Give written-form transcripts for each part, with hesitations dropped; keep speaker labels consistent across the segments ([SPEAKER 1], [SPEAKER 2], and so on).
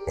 [SPEAKER 1] I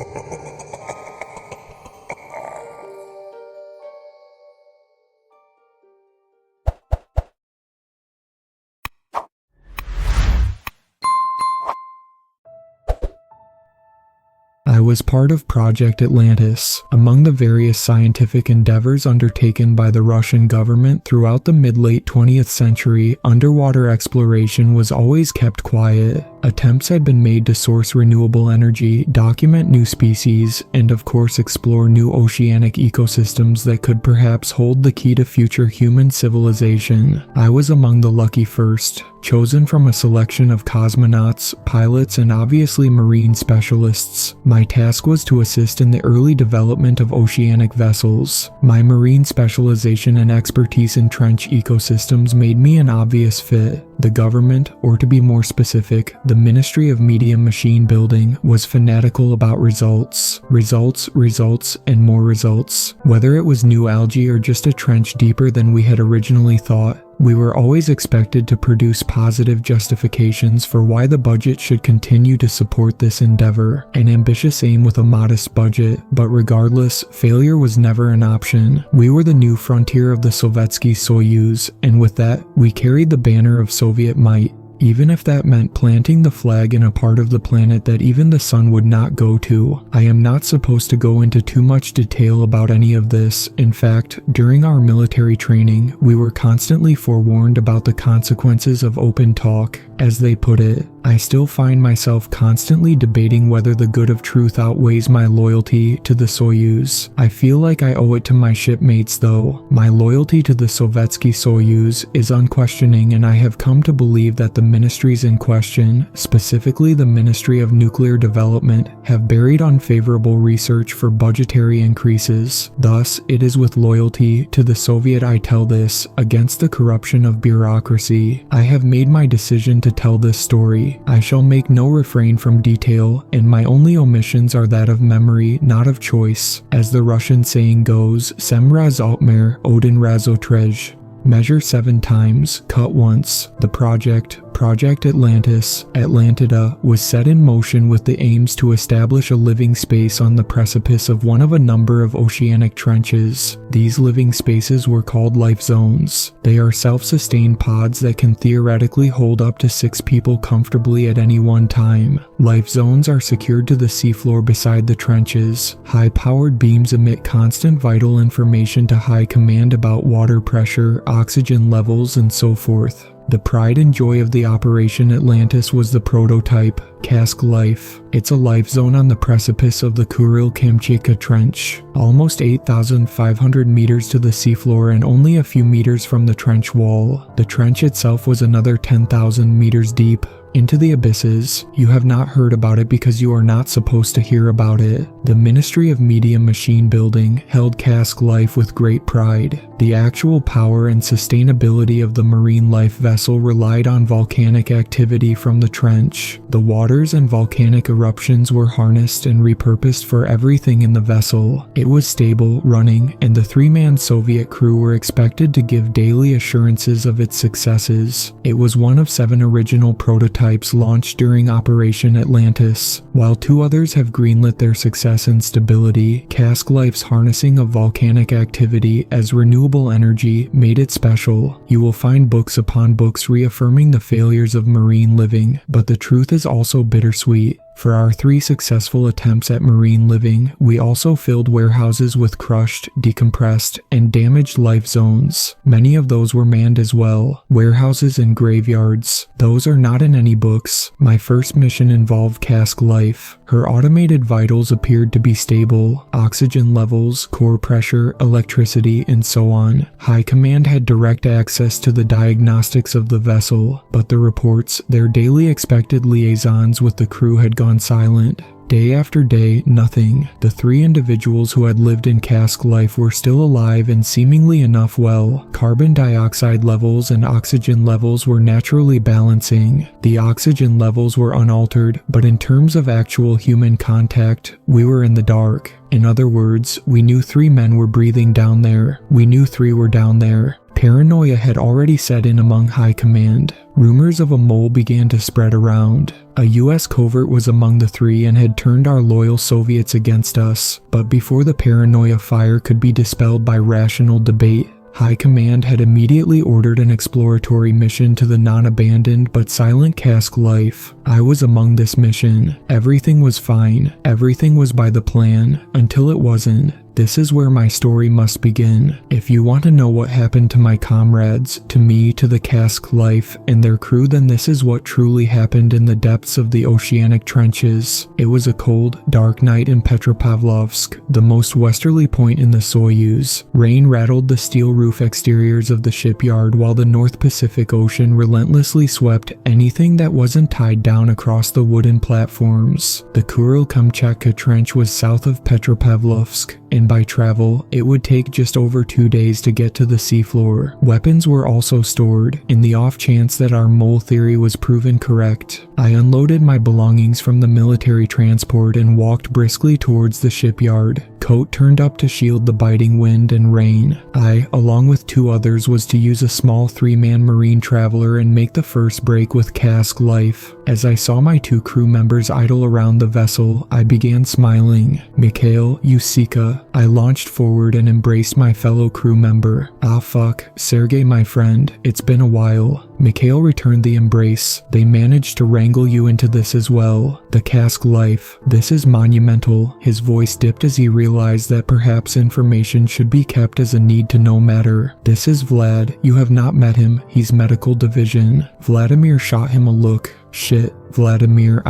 [SPEAKER 1] was part of Project Atlantis, among the various scientific endeavors undertaken by the Russian government throughout the mid-late 20th century. Underwater exploration was always kept quiet. Attempts had been made to source renewable energy, document new species, and of course explore new oceanic ecosystems that could perhaps hold the key to future human civilization. I was among the lucky first, chosen from a selection of cosmonauts, pilots, and obviously marine specialists. My task was to assist in the early development of oceanic vessels. My marine specialization and expertise in trench ecosystems made me an obvious fit. The government, or to be more specific, the Ministry of Medium Machine Building, was fanatical about results. Results, and more results. Whether it was new algae or just a trench deeper than we had originally thought, we were always expected to produce positive justifications for why the budget should continue to support this endeavor. An ambitious aim with a modest budget, but regardless, failure was never an option. We were the new frontier of the Sovietsky Soyuz, and with that, we carried the banner of Soviet might. Even if that meant planting the flag in a part of the planet that even the sun would not go to. I am not supposed to go into too much detail about any of this. In fact, during our military training, we were constantly forewarned about the consequences of open talk. As they put it, I still find myself constantly debating whether the good of truth outweighs my loyalty to the Soyuz. I feel like I owe it to my shipmates though. My loyalty to the Sovietsky Soyuz is unquestioning, and I have come to believe that the ministries in question, specifically the Ministry of Nuclear Development, have buried unfavorable research for budgetary increases. Thus, it is with loyalty to the Soviet I tell this, against the corruption of bureaucracy. I have made my decision to tell this story. I shall make no refrain from detail, and my only omissions are that of memory, not of choice. As the Russian saying goes, Sem raz otmer, Odin raz otrej. Measure 7 times, cut once. The Project Atlantis, Atlantida, was set in motion with the aims to establish a living space on the precipice of one of a number of oceanic trenches. These living spaces were called life zones. They are self-sustained pods that can theoretically hold up to 6 people comfortably at any one time. Life zones are secured to the seafloor beside the trenches. High-powered beams emit constant vital information to high command about water pressure, oxygen levels, and so forth. The pride and joy of the Operation Atlantis was the prototype, Cask Life. It's a life zone on the precipice of the Kuril-Kamchatka Trench, almost 8,500 meters to the seafloor and only a few meters from the trench wall. The trench itself was another 10,000 meters deep. Into the abysses. You have not heard about it because you are not supposed to hear about it. The Ministry of Medium Machine Building held Cask Life with great pride. The actual power and sustainability of the marine life vessel relied on volcanic activity from the trench. The waters and volcanic eruptions were harnessed and repurposed for everything in the vessel. It was stable, running, and the 3-man Soviet crew were expected to give daily assurances of its successes. It was one of 7 original prototypes launched during Operation Atlantis. While 2 others have greenlit their success and stability, Cask Life's harnessing of volcanic activity as renewable energy made it special. You will find books upon books reaffirming the failures of marine living, but the truth is also bittersweet. For our 3 successful attempts at marine living, we also filled warehouses with crushed, decompressed, and damaged life zones. Many of those were manned as well. Warehouses and graveyards. Those are not in any books. My first mission involved Cask Life. Her automated vitals appeared to be stable. Oxygen levels, core pressure, electricity, and so on. High Command had direct access to the diagnostics of the vessel, but the reports, their daily expected liaisons with the crew had gone silent. Day after day, nothing. The 3 individuals who had lived in Cask Life were still alive and seemingly enough well. Carbon dioxide levels and oxygen levels were naturally balancing. The oxygen levels were unaltered, but in terms of actual human contact, we were in the dark. In other words, we knew 3 men were breathing down there. We knew 3 were down there. Paranoia had already set in among high command. Rumors of a mole began to spread around. A US covert was among the three and had turned our loyal Soviets against us, but before the paranoia fire could be dispelled by rational debate, High Command had immediately ordered an exploratory mission to the non-abandoned but silent Cask Life. I was among this mission. Everything was fine. Everything was by the plan, until it wasn't. This is where my story must begin. If you want to know what happened to my comrades, to me, to the Cask Life, and their crew, then this is what truly happened in the depths of the oceanic trenches. It was a cold, dark night in Petropavlovsk, the most westerly point in the Soyuz. Rain rattled the steel roof exteriors of the shipyard while the North Pacific Ocean relentlessly swept anything that wasn't tied down across the wooden platforms. The Kuril-Kamchatka Trench was south of Petropavlovsk, and by travel, it would take just over 2 days to get to the seafloor. Weapons were also stored, in the off chance that our mole theory was proven correct. I unloaded my belongings from the military transport and walked briskly towards the shipyard, coat turned up to shield the biting wind and rain. I, along with 2 others, was to use a small 3-man marine traveler and make the first break with Cask Life. As I saw my 2 crew members idle around the vessel, I began smiling. Mikhail, Yusika. I launched forward and embraced my fellow crew member. Ah fuck, Sergey my friend, it's been a while. Mikhail returned the embrace. They managed to wrangle you into this as well. The Cask Life. This is monumental. His voice dipped as he realized that perhaps information should be kept as a need-to-know matter. This is Vlad. You have not met him. He's medical division. Vladimir shot him a look. Shit, Vladimir,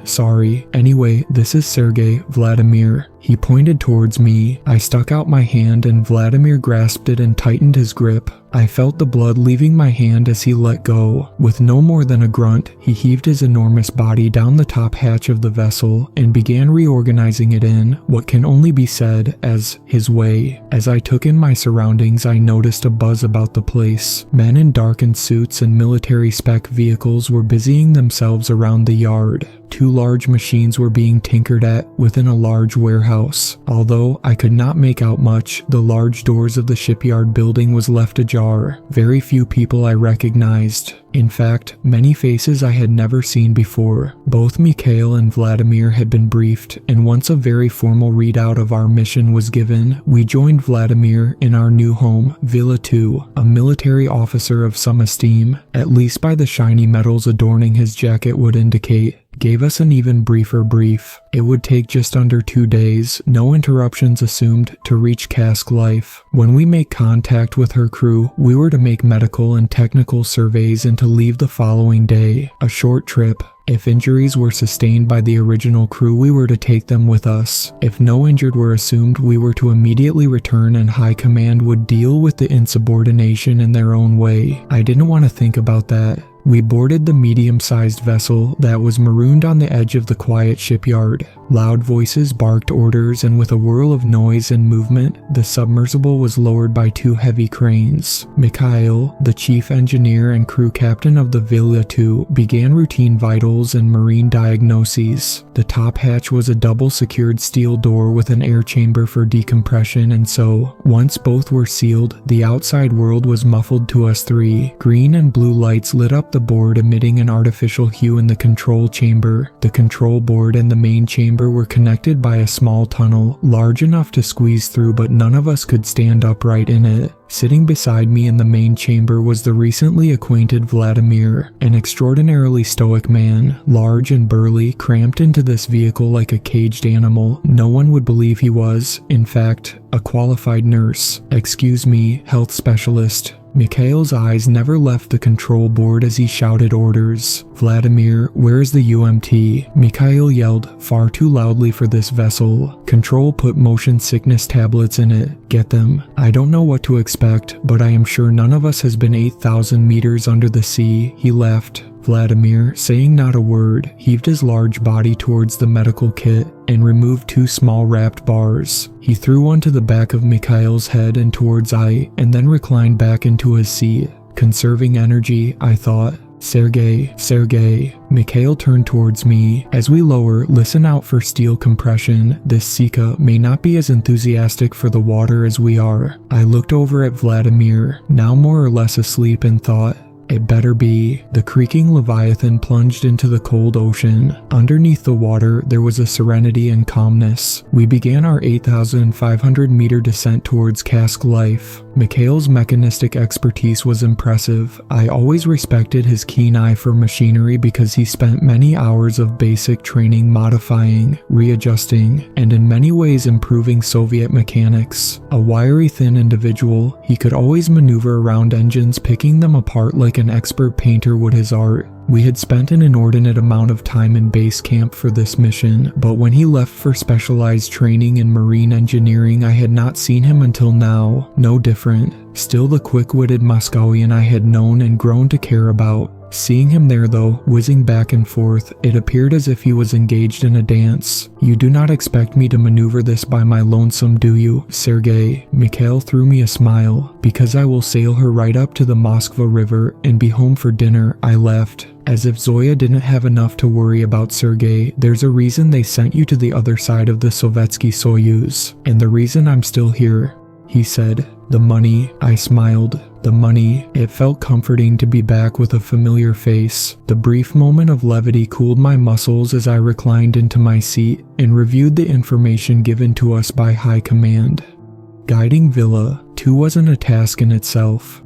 [SPEAKER 1] sorry. Anyway, this is Sergey, Vladimir. He pointed towards me. I stuck out my hand and Vladimir grasped it and tightened his grip. I felt the blood leaving my hand as he let go. With no more than a grunt, he heaved his enormous body down the top hatch of the vessel and began reorganizing it in what can only be said as his way. As I took in my surroundings, I noticed a buzz about the place. Men in darkened suits and military spec vehicles were busying themselves around the yard. 2 large machines were being tinkered at within a large warehouse. Although I could not make out much, the large doors of the shipyard building was left ajar. Very few people I recognized. In fact, many faces I had never seen before. Both Mikhail and Vladimir had been briefed, and once a very formal readout of our mission was given, we joined Vladimir in our new home, Villa 2, a military officer of some esteem, at least by the shiny medals adorning his jacket would indicate, gave us an even briefer brief. It would take just under 2 days, no interruptions assumed, to reach Cask Life. When we make contact with her crew, we were to make medical and technical surveys and to leave the following day. A short trip. If injuries were sustained by the original crew, we were to take them with us. If no injured were assumed, we were to immediately return and High Command would deal with the insubordination in their own way. I didn't want to think about that. We boarded the medium-sized vessel that was marooned on the edge of the quiet shipyard. Loud voices barked orders, and with a whirl of noise and movement, the submersible was lowered by 2 heavy cranes. Mikhail, the chief engineer and crew captain of the Villa 2, began routine vitals and marine diagnoses. The top hatch was a double-secured steel door with an air chamber for decompression, and so, once both were sealed, the outside world was muffled to us 3. Green and blue lights lit up the board, emitting an artificial hue in the control chamber. The control board and the main chamber were connected by a small tunnel, large enough to squeeze through, but none of us could stand upright in it. Sitting beside me in the main chamber was the recently acquainted Vladimir, an extraordinarily stoic man, large and burly, cramped into this vehicle like a caged animal. No one would believe he was, in fact, a qualified nurse. Excuse me, health specialist. Mikhail's eyes never left the control board as he shouted orders. Vladimir, where's the UMT? Mikhail yelled far too loudly for this vessel. Control put motion sickness tablets in it. Get them. I don't know what to expect, but I am sure none of us has been 8,000 meters under the sea. He left. Vladimir, saying not a word, heaved his large body towards the medical kit and removed 2 small wrapped bars. He threw one to the back of Mikhail's head and towards I, and then reclined back into his seat. Conserving energy, I thought. Sergey. Mikhail turned towards me. As we lower, listen out for steel compression. This Sika may not be as enthusiastic for the water as we are. I looked over at Vladimir, now more or less asleep, and thought, it better be. The creaking Leviathan plunged into the cold ocean. Underneath the water, there was a serenity and calmness. We began our 8,500-meter descent towards Cask Life. Mikhail's mechanistic expertise was impressive. I always respected his keen eye for machinery because he spent many hours of basic training modifying, readjusting, and in many ways improving Soviet mechanics. A wiry, thin individual, he could always maneuver around engines, picking them apart like an expert painter would his art. We had spent an inordinate amount of time in base camp for this mission, but when he left for specialized training in marine engineering, I had not seen him until now. No different. Still the quick-witted Moscowian I had known and grown to care about. Seeing him there though, whizzing back and forth, it appeared as if he was engaged in a dance. You do not expect me to maneuver this by my lonesome, do you, Sergey? Mikhail threw me a smile. Because I will sail her right up to the Moskva River and be home for dinner, I left. As if Zoya didn't have enough to worry about Sergey, there's a reason they sent you to the other side of the Sovetsky Soyuz. And the reason I'm still here, he said. The money, I smiled. The money. It felt comforting to be back with a familiar face. The brief moment of levity cooled my muscles as I reclined into my seat and reviewed the information given to us by High Command. Guiding Villa 2 wasn't a task in itself.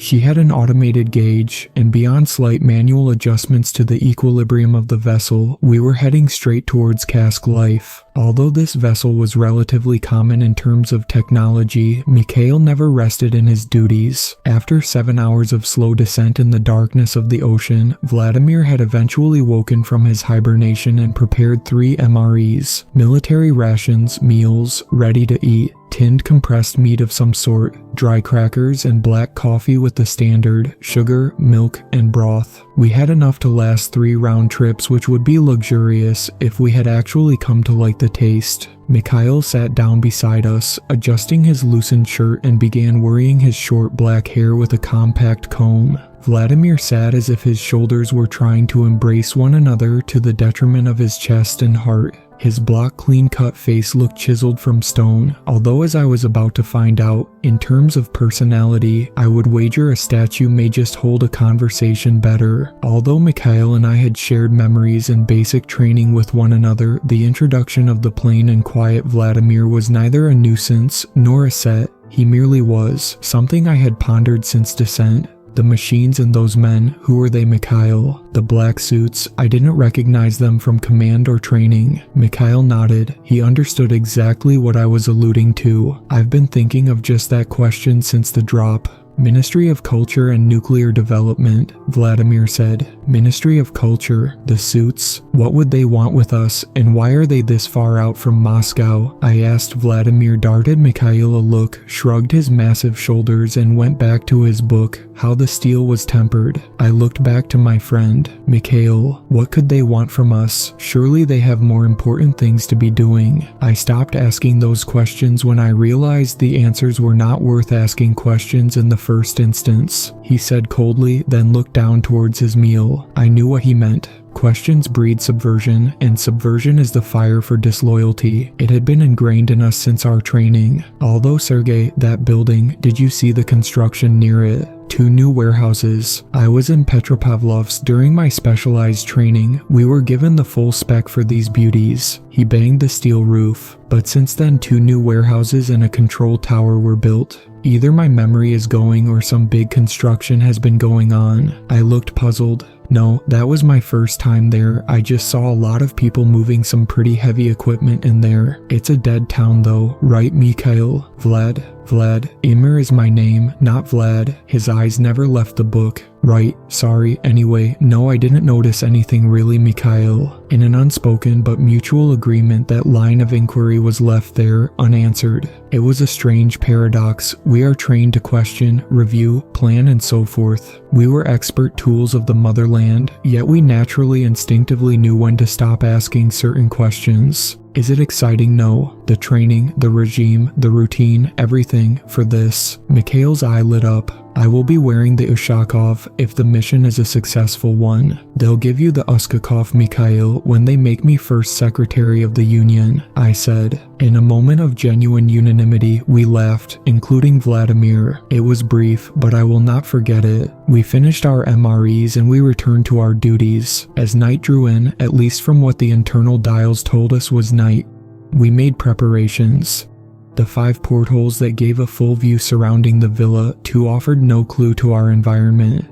[SPEAKER 1] She had an automated gauge, and beyond slight manual adjustments to the equilibrium of the vessel, we were heading straight towards Cask Life. Although this vessel was relatively common in terms of technology, Mikhail never rested in his duties. After 7 hours of slow descent in the darkness of the ocean, Vladimir had eventually woken from his hibernation and prepared 3 MREs, military rations, meals, ready to eat. Tinned compressed meat of some sort, dry crackers, and black coffee with the standard, sugar, milk, and broth. We had enough to last 3 round trips, which would be luxurious if we had actually come to like the taste. Mikhail sat down beside us, adjusting his loosened shirt, and began worrying his short black hair with a compact comb. Vladimir sat as if his shoulders were trying to embrace one another to the detriment of his chest and heart. His block clean-cut face looked chiseled from stone, although as I was about to find out, in terms of personality, I would wager a statue may just hold a conversation better. Although Mikhail and I had shared memories and basic training with one another, the introduction of the plain and quiet Vladimir was neither a nuisance nor a set. He merely was, something I had pondered since descent. The machines and those men, who were they, Mikhail? The black suits, I didn't recognize them from command or training. Mikhail nodded. He understood exactly what I was alluding to. I've been thinking of just that question since the drop. Ministry of Culture and Nuclear Development, Vladimir said. Ministry of Culture, the suits, what would they want with us, and why are they this far out from Moscow? I asked. Vladimir darted Mikhail a look, shrugged his massive shoulders, and went back to his book, How the Steel Was Tempered. I looked back to my friend. Mikhail, what could they want from us? Surely they have more important things to be doing. I stopped asking those questions when I realized the answers were not worth asking questions in the first instance, he said coldly, then looked down towards his meal. I knew what he meant. Questions breed subversion, and subversion is the fire for disloyalty. It had been ingrained in us since our training. Although, Sergey, that building, did you see the construction near it? 2 new warehouses. I was in Petropavlovsk during my specialized training. We were given the full spec for these beauties. He banged the steel roof. But since then 2 new warehouses and a control tower were built. Either my memory is going or some big construction has been going on. I looked puzzled. No, that was my first time there. I just saw a lot of people moving some pretty heavy equipment in there. It's a dead town though, right, Mikhail? Vlad, Imir is my name, not Vlad. His eyes never left the book. Right, sorry, anyway, no, I didn't notice anything really, Mikhail. In an unspoken but mutual agreement, that line of inquiry was left there, unanswered. It was a strange paradox. We are trained to question, review, plan, and so forth. We were expert tools of the motherland, yet we naturally, instinctively knew when to stop asking certain questions. Is it exciting? No. The training, the regime, the routine, everything for this. Mikhail's eye lit up. I will be wearing the Ushakov if the mission is a successful one. They'll give you the Uskakov, Mikhail, when they make me first secretary of the union, I said. In a moment of genuine unanimity, we laughed, including Vladimir. It was brief, but I will not forget it. We finished our MREs and we returned to our duties. As night drew in, at least from what the internal dials told us was night, we made preparations. The 5 portholes that gave a full view surrounding the villa, 2 offered no clue to our environment.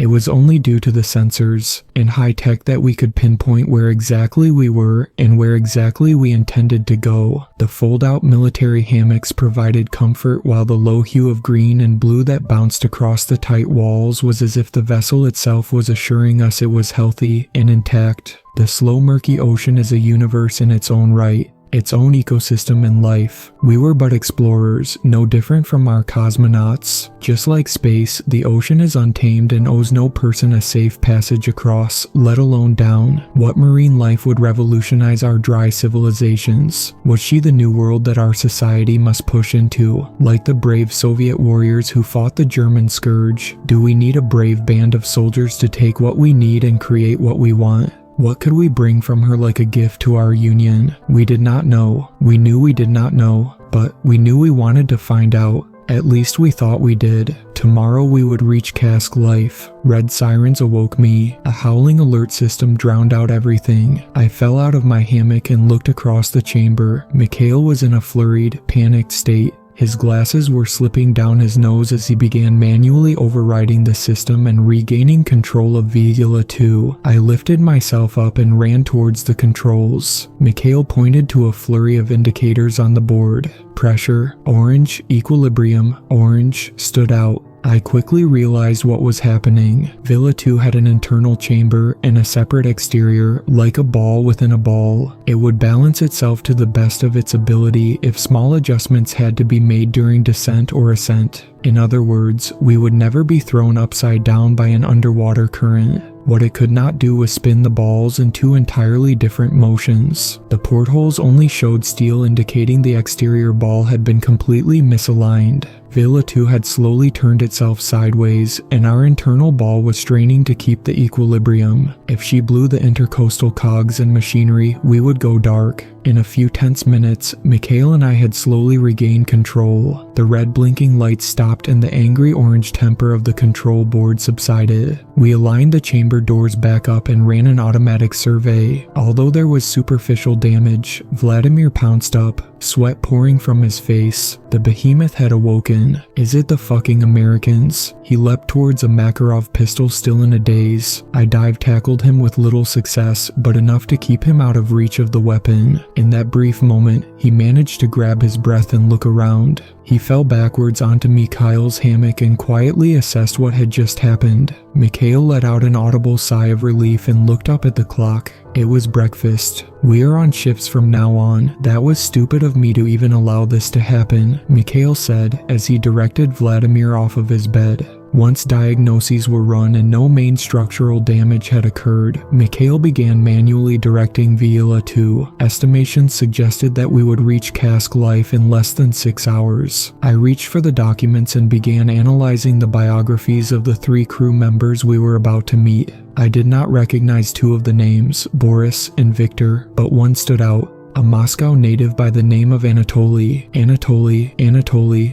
[SPEAKER 1] It was only due to the sensors and high tech that we could pinpoint where exactly we were and where exactly we intended to go. The fold-out military hammocks provided comfort, while the low hue of green and blue that bounced across the tight walls was as if the vessel itself was assuring us it was healthy and intact. The slow murky ocean is a universe in its own right, its own ecosystem and life. We were but explorers, no different from our cosmonauts. Just like space, the ocean is untamed and owes no person a safe passage across, let alone down. What marine life would revolutionize our dry civilizations? Was she the new world that our society must push into? Like the brave Soviet warriors who fought the German scourge, do we need a brave band of soldiers to take what we need and create what we want? What could we bring from her like a gift to our union? We did not know. We knew we did not know, but we knew we wanted to find out. At least we thought we did. Tomorrow we would reach Cask Life. Red sirens awoke me. A howling alert system drowned out everything. I fell out of my hammock and looked across the chamber. Mikhail was in a flurried, panicked state. His glasses were slipping down his nose as he began manually overriding the system and regaining control of Vila 2. I lifted myself up and ran towards the controls. Mikhail pointed to a flurry of indicators on the board. Pressure, orange, equilibrium, orange, stood out. I quickly realized what was happening. Villa 2 had an internal chamber and a separate exterior, like a ball within a ball. It would balance itself to the best of its ability if small adjustments had to be made during descent or ascent. In other words, we would never be thrown upside down by an underwater current. What it could not do was spin the balls in 2 entirely different motions. The portholes only showed steel, indicating the exterior ball had been completely misaligned. Villa 2 had slowly turned itself sideways, and our internal ball was straining to keep the equilibrium. If she blew the intercoastal cogs and machinery, we would go dark. In a few tense minutes, Mikhail and I had slowly regained control. The red blinking lights stopped and the angry orange temper of the control board subsided. We aligned the chamber doors back up and ran an automatic survey. Although there was superficial damage, Vladimir pounced up, sweat pouring from his face. The behemoth had awoken. Is it the fucking Americans? He leapt towards a Makarov pistol, still in a daze. I dive tackled him with little success, but enough to keep him out of reach of the weapon. In that brief moment, he managed to grab his breath and look around. He fell backwards onto Mikhail's hammock and quietly assessed what had just happened. Mikhail let out an audible sigh of relief and looked up at the clock. It was breakfast. We are on shifts from now on. That was stupid of me to even allow this to happen, Mikhail said as he directed Vladimir off of his bed. Once diagnoses were run and no main structural damage had occurred, Mikhail began manually directing Vila 2. Estimations suggested that we would reach Cask Life in less than 6 hours. I reached for the documents and began analyzing the biographies of the 3 crew members we were about to meet. I did not recognize 2 of the names, Boris and Victor, but one stood out. A Moscow native by the name of Anatoly,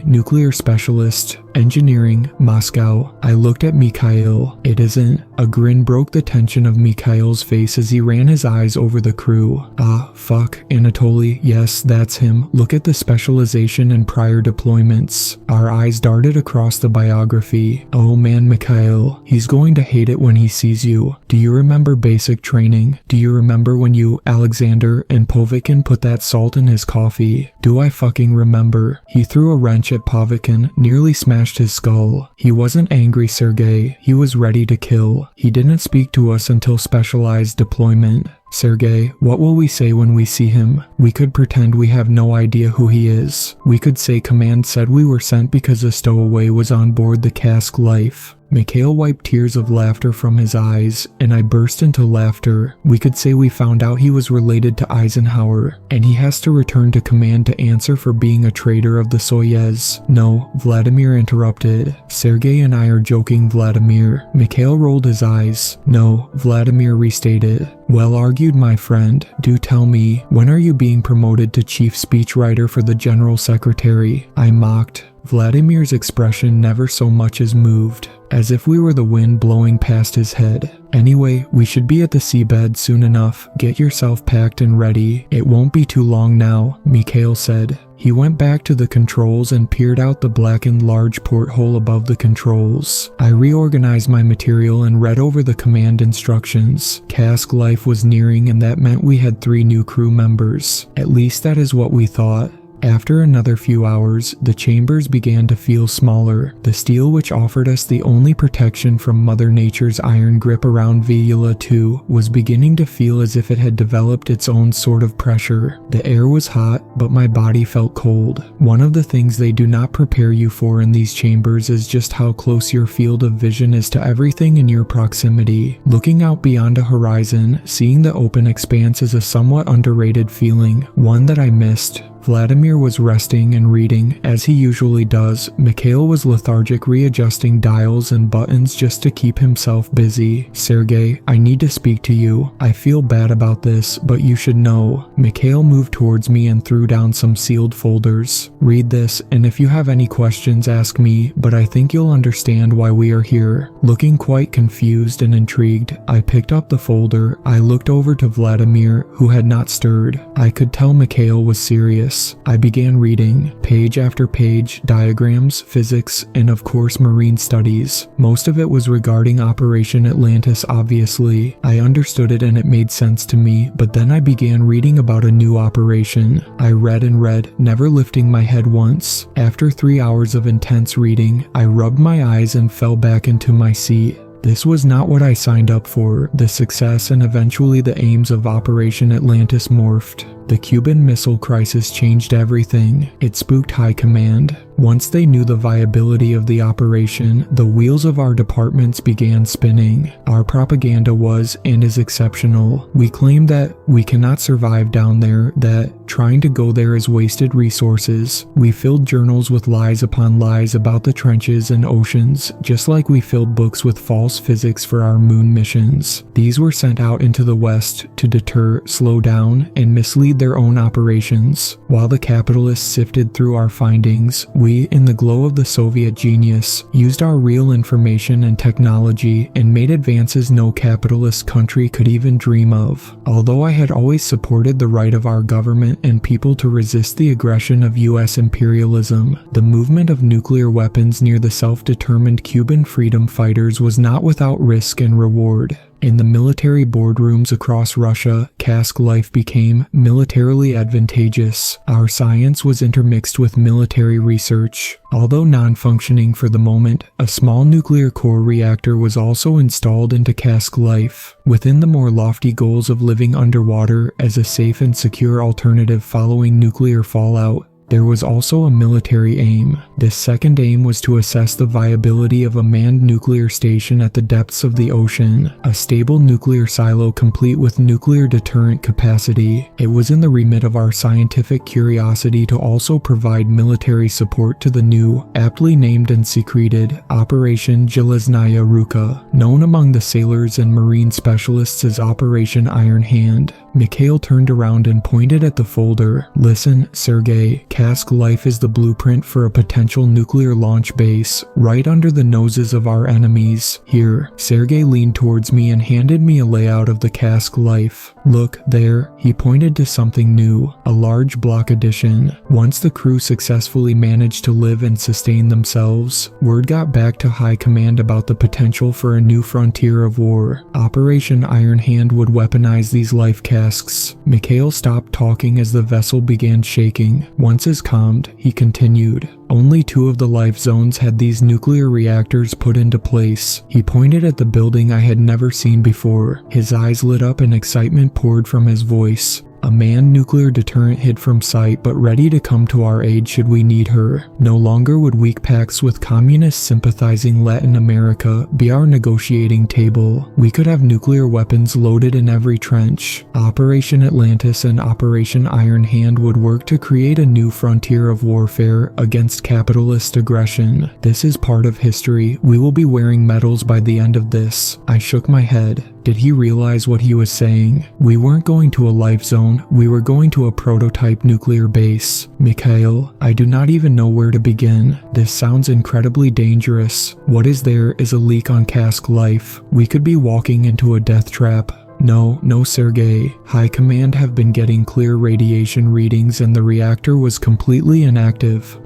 [SPEAKER 1] nuclear specialist, engineering, Moscow. I looked at Mikhail. It isn't. A grin broke the tension of Mikhail's face as he ran his eyes over the crew. Ah, fuck, Anatoly, yes, that's him. Look at the specialization and prior deployments. Our eyes darted across the biography. Oh man, Mikhail, he's going to hate it when he sees you. Do you remember basic training? Do you remember when you, Alexander, and Povikin put that salt in his coffee? Do I fucking remember? He threw a wrench at Povikin, nearly smashed his skull. He wasn't angry, Sergei. He was ready to kill. He didn't speak to us until specialized deployment. Sergey, what will we say when we see him? We could pretend we have no idea who he is. We could say command said we were sent because a stowaway was on board the cask Life. Mikhail wiped tears of laughter from his eyes, and I burst into laughter. We could say we found out he was related to Eisenhower, and he has to return to command to answer for being a traitor of the Soyuz. No, Vladimir interrupted. Sergey and I are joking, Vladimir. Mikhail rolled his eyes. No, Vladimir restated. Well argued, my friend. Do tell me, when are you being promoted to chief speechwriter for the general secretary? I mocked. Vladimir's expression never so much as moved, as if we were the wind blowing past his head. Anyway, we should be at the seabed soon enough. Get yourself packed and ready. It won't be too long now, Mikhail said. He went back to the controls and peered out the blackened large porthole above the controls. I reorganized my material and read over the command instructions. Cask Life was nearing, and that meant we had 3 new crew members. At least that is what we thought. After another few hours, the chambers began to feel smaller. The steel, which offered us the only protection from Mother Nature's iron grip around Vela 2, was beginning to feel as if it had developed its own sort of pressure. The air was hot, but my body felt cold. One of the things they do not prepare you for in these chambers is just how close your field of vision is to everything in your proximity. Looking out beyond a horizon, seeing the open expanse is a somewhat underrated feeling, one that I missed. Vladimir was resting and reading, as he usually does. Mikhail was lethargic, readjusting dials and buttons just to keep himself busy. Sergey, I need to speak to you. I feel bad about this, but you should know. Mikhail moved towards me and threw down some sealed folders. Read this, and if you have any questions, ask me, but I think you'll understand why we are here. Looking quite confused and intrigued, I picked up the folder. I looked over to Vladimir, who had not stirred. I could tell Mikhail was serious. I began reading, page after page, diagrams, physics, and of course marine studies. Most of it was regarding Operation Atlantis, obviously. I understood it and it made sense to me, but then I began reading about a new operation. I read and read, never lifting my head once. After 3 hours of intense reading, I rubbed my eyes and fell back into my seat. This was not what I signed up for. The success and eventually the aims of Operation Atlantis morphed. The Cuban Missile Crisis changed everything. It spooked High Command. Once they knew the viability of the operation, the wheels of our departments began spinning. Our propaganda was and is exceptional. We claim that we cannot survive down there, that trying to go there is wasted resources. We filled journals with lies upon lies about the trenches and oceans, just like we filled books with false physics for our moon missions. These were sent out into the West to deter, slow down, and mislead their own operations. While the capitalists sifted through our findings, we, in the glow of the Soviet genius, used our real information and technology and made advances no capitalist country could even dream of. Although I had always supported the right of our government and people to resist the aggression of US imperialism, the movement of nuclear weapons near the self-determined Cuban freedom fighters was not without risk and reward. In the military boardrooms across Russia, cask life became militarily advantageous. Our science was intermixed with military research. Although non-functioning for the moment, a small nuclear core reactor was also installed into cask life. Within the more lofty goals of living underwater as a safe and secure alternative following nuclear fallout, there was also a military aim. This second aim was to assess the viability of a manned nuclear station at the depths of the ocean, a stable nuclear silo complete with nuclear deterrent capacity. It was in the remit of our scientific curiosity to also provide military support to the new, aptly named and secreted, Operation Zheleznaya Ruka, known among the sailors and marine specialists as Operation Iron Hand. Mikhail turned around and pointed at the folder. Listen, Sergey, cask life is the blueprint for a potential nuclear launch base, right under the noses of our enemies. Here, Sergey leaned towards me and handed me a layout of the cask life. Look, there, he pointed to something new, a large block addition. Once the crew successfully managed to live and sustain themselves, word got back to High Command about the potential for a new frontier of war. Operation Iron Hand would weaponize these life casks desks. Mikhail stopped talking as the vessel began shaking. Once as calmed, he continued. Only 2 of the life zones had these nuclear reactors put into place. He pointed at the building I had never seen before. His eyes lit up and excitement poured from his voice. A manned nuclear deterrent hid from sight, but ready to come to our aid should we need her. No longer would weak pacts with communists sympathizing Latin America be our negotiating table. We could have nuclear weapons loaded in every trench. Operation Atlantis and Operation Iron Hand would work to create a new frontier of warfare against capitalist aggression. This is part of history. We will be wearing medals by the end of this. I shook my head. Did he realize what he was saying? We weren't going to a life zone, we were going to a prototype nuclear base. Mikhail, I do not even know where to begin. This sounds incredibly dangerous. What is there is a leak on Cask Life. We could be walking into a death trap. No, Sergei. High Command have been getting clear radiation readings and the reactor was completely inactive.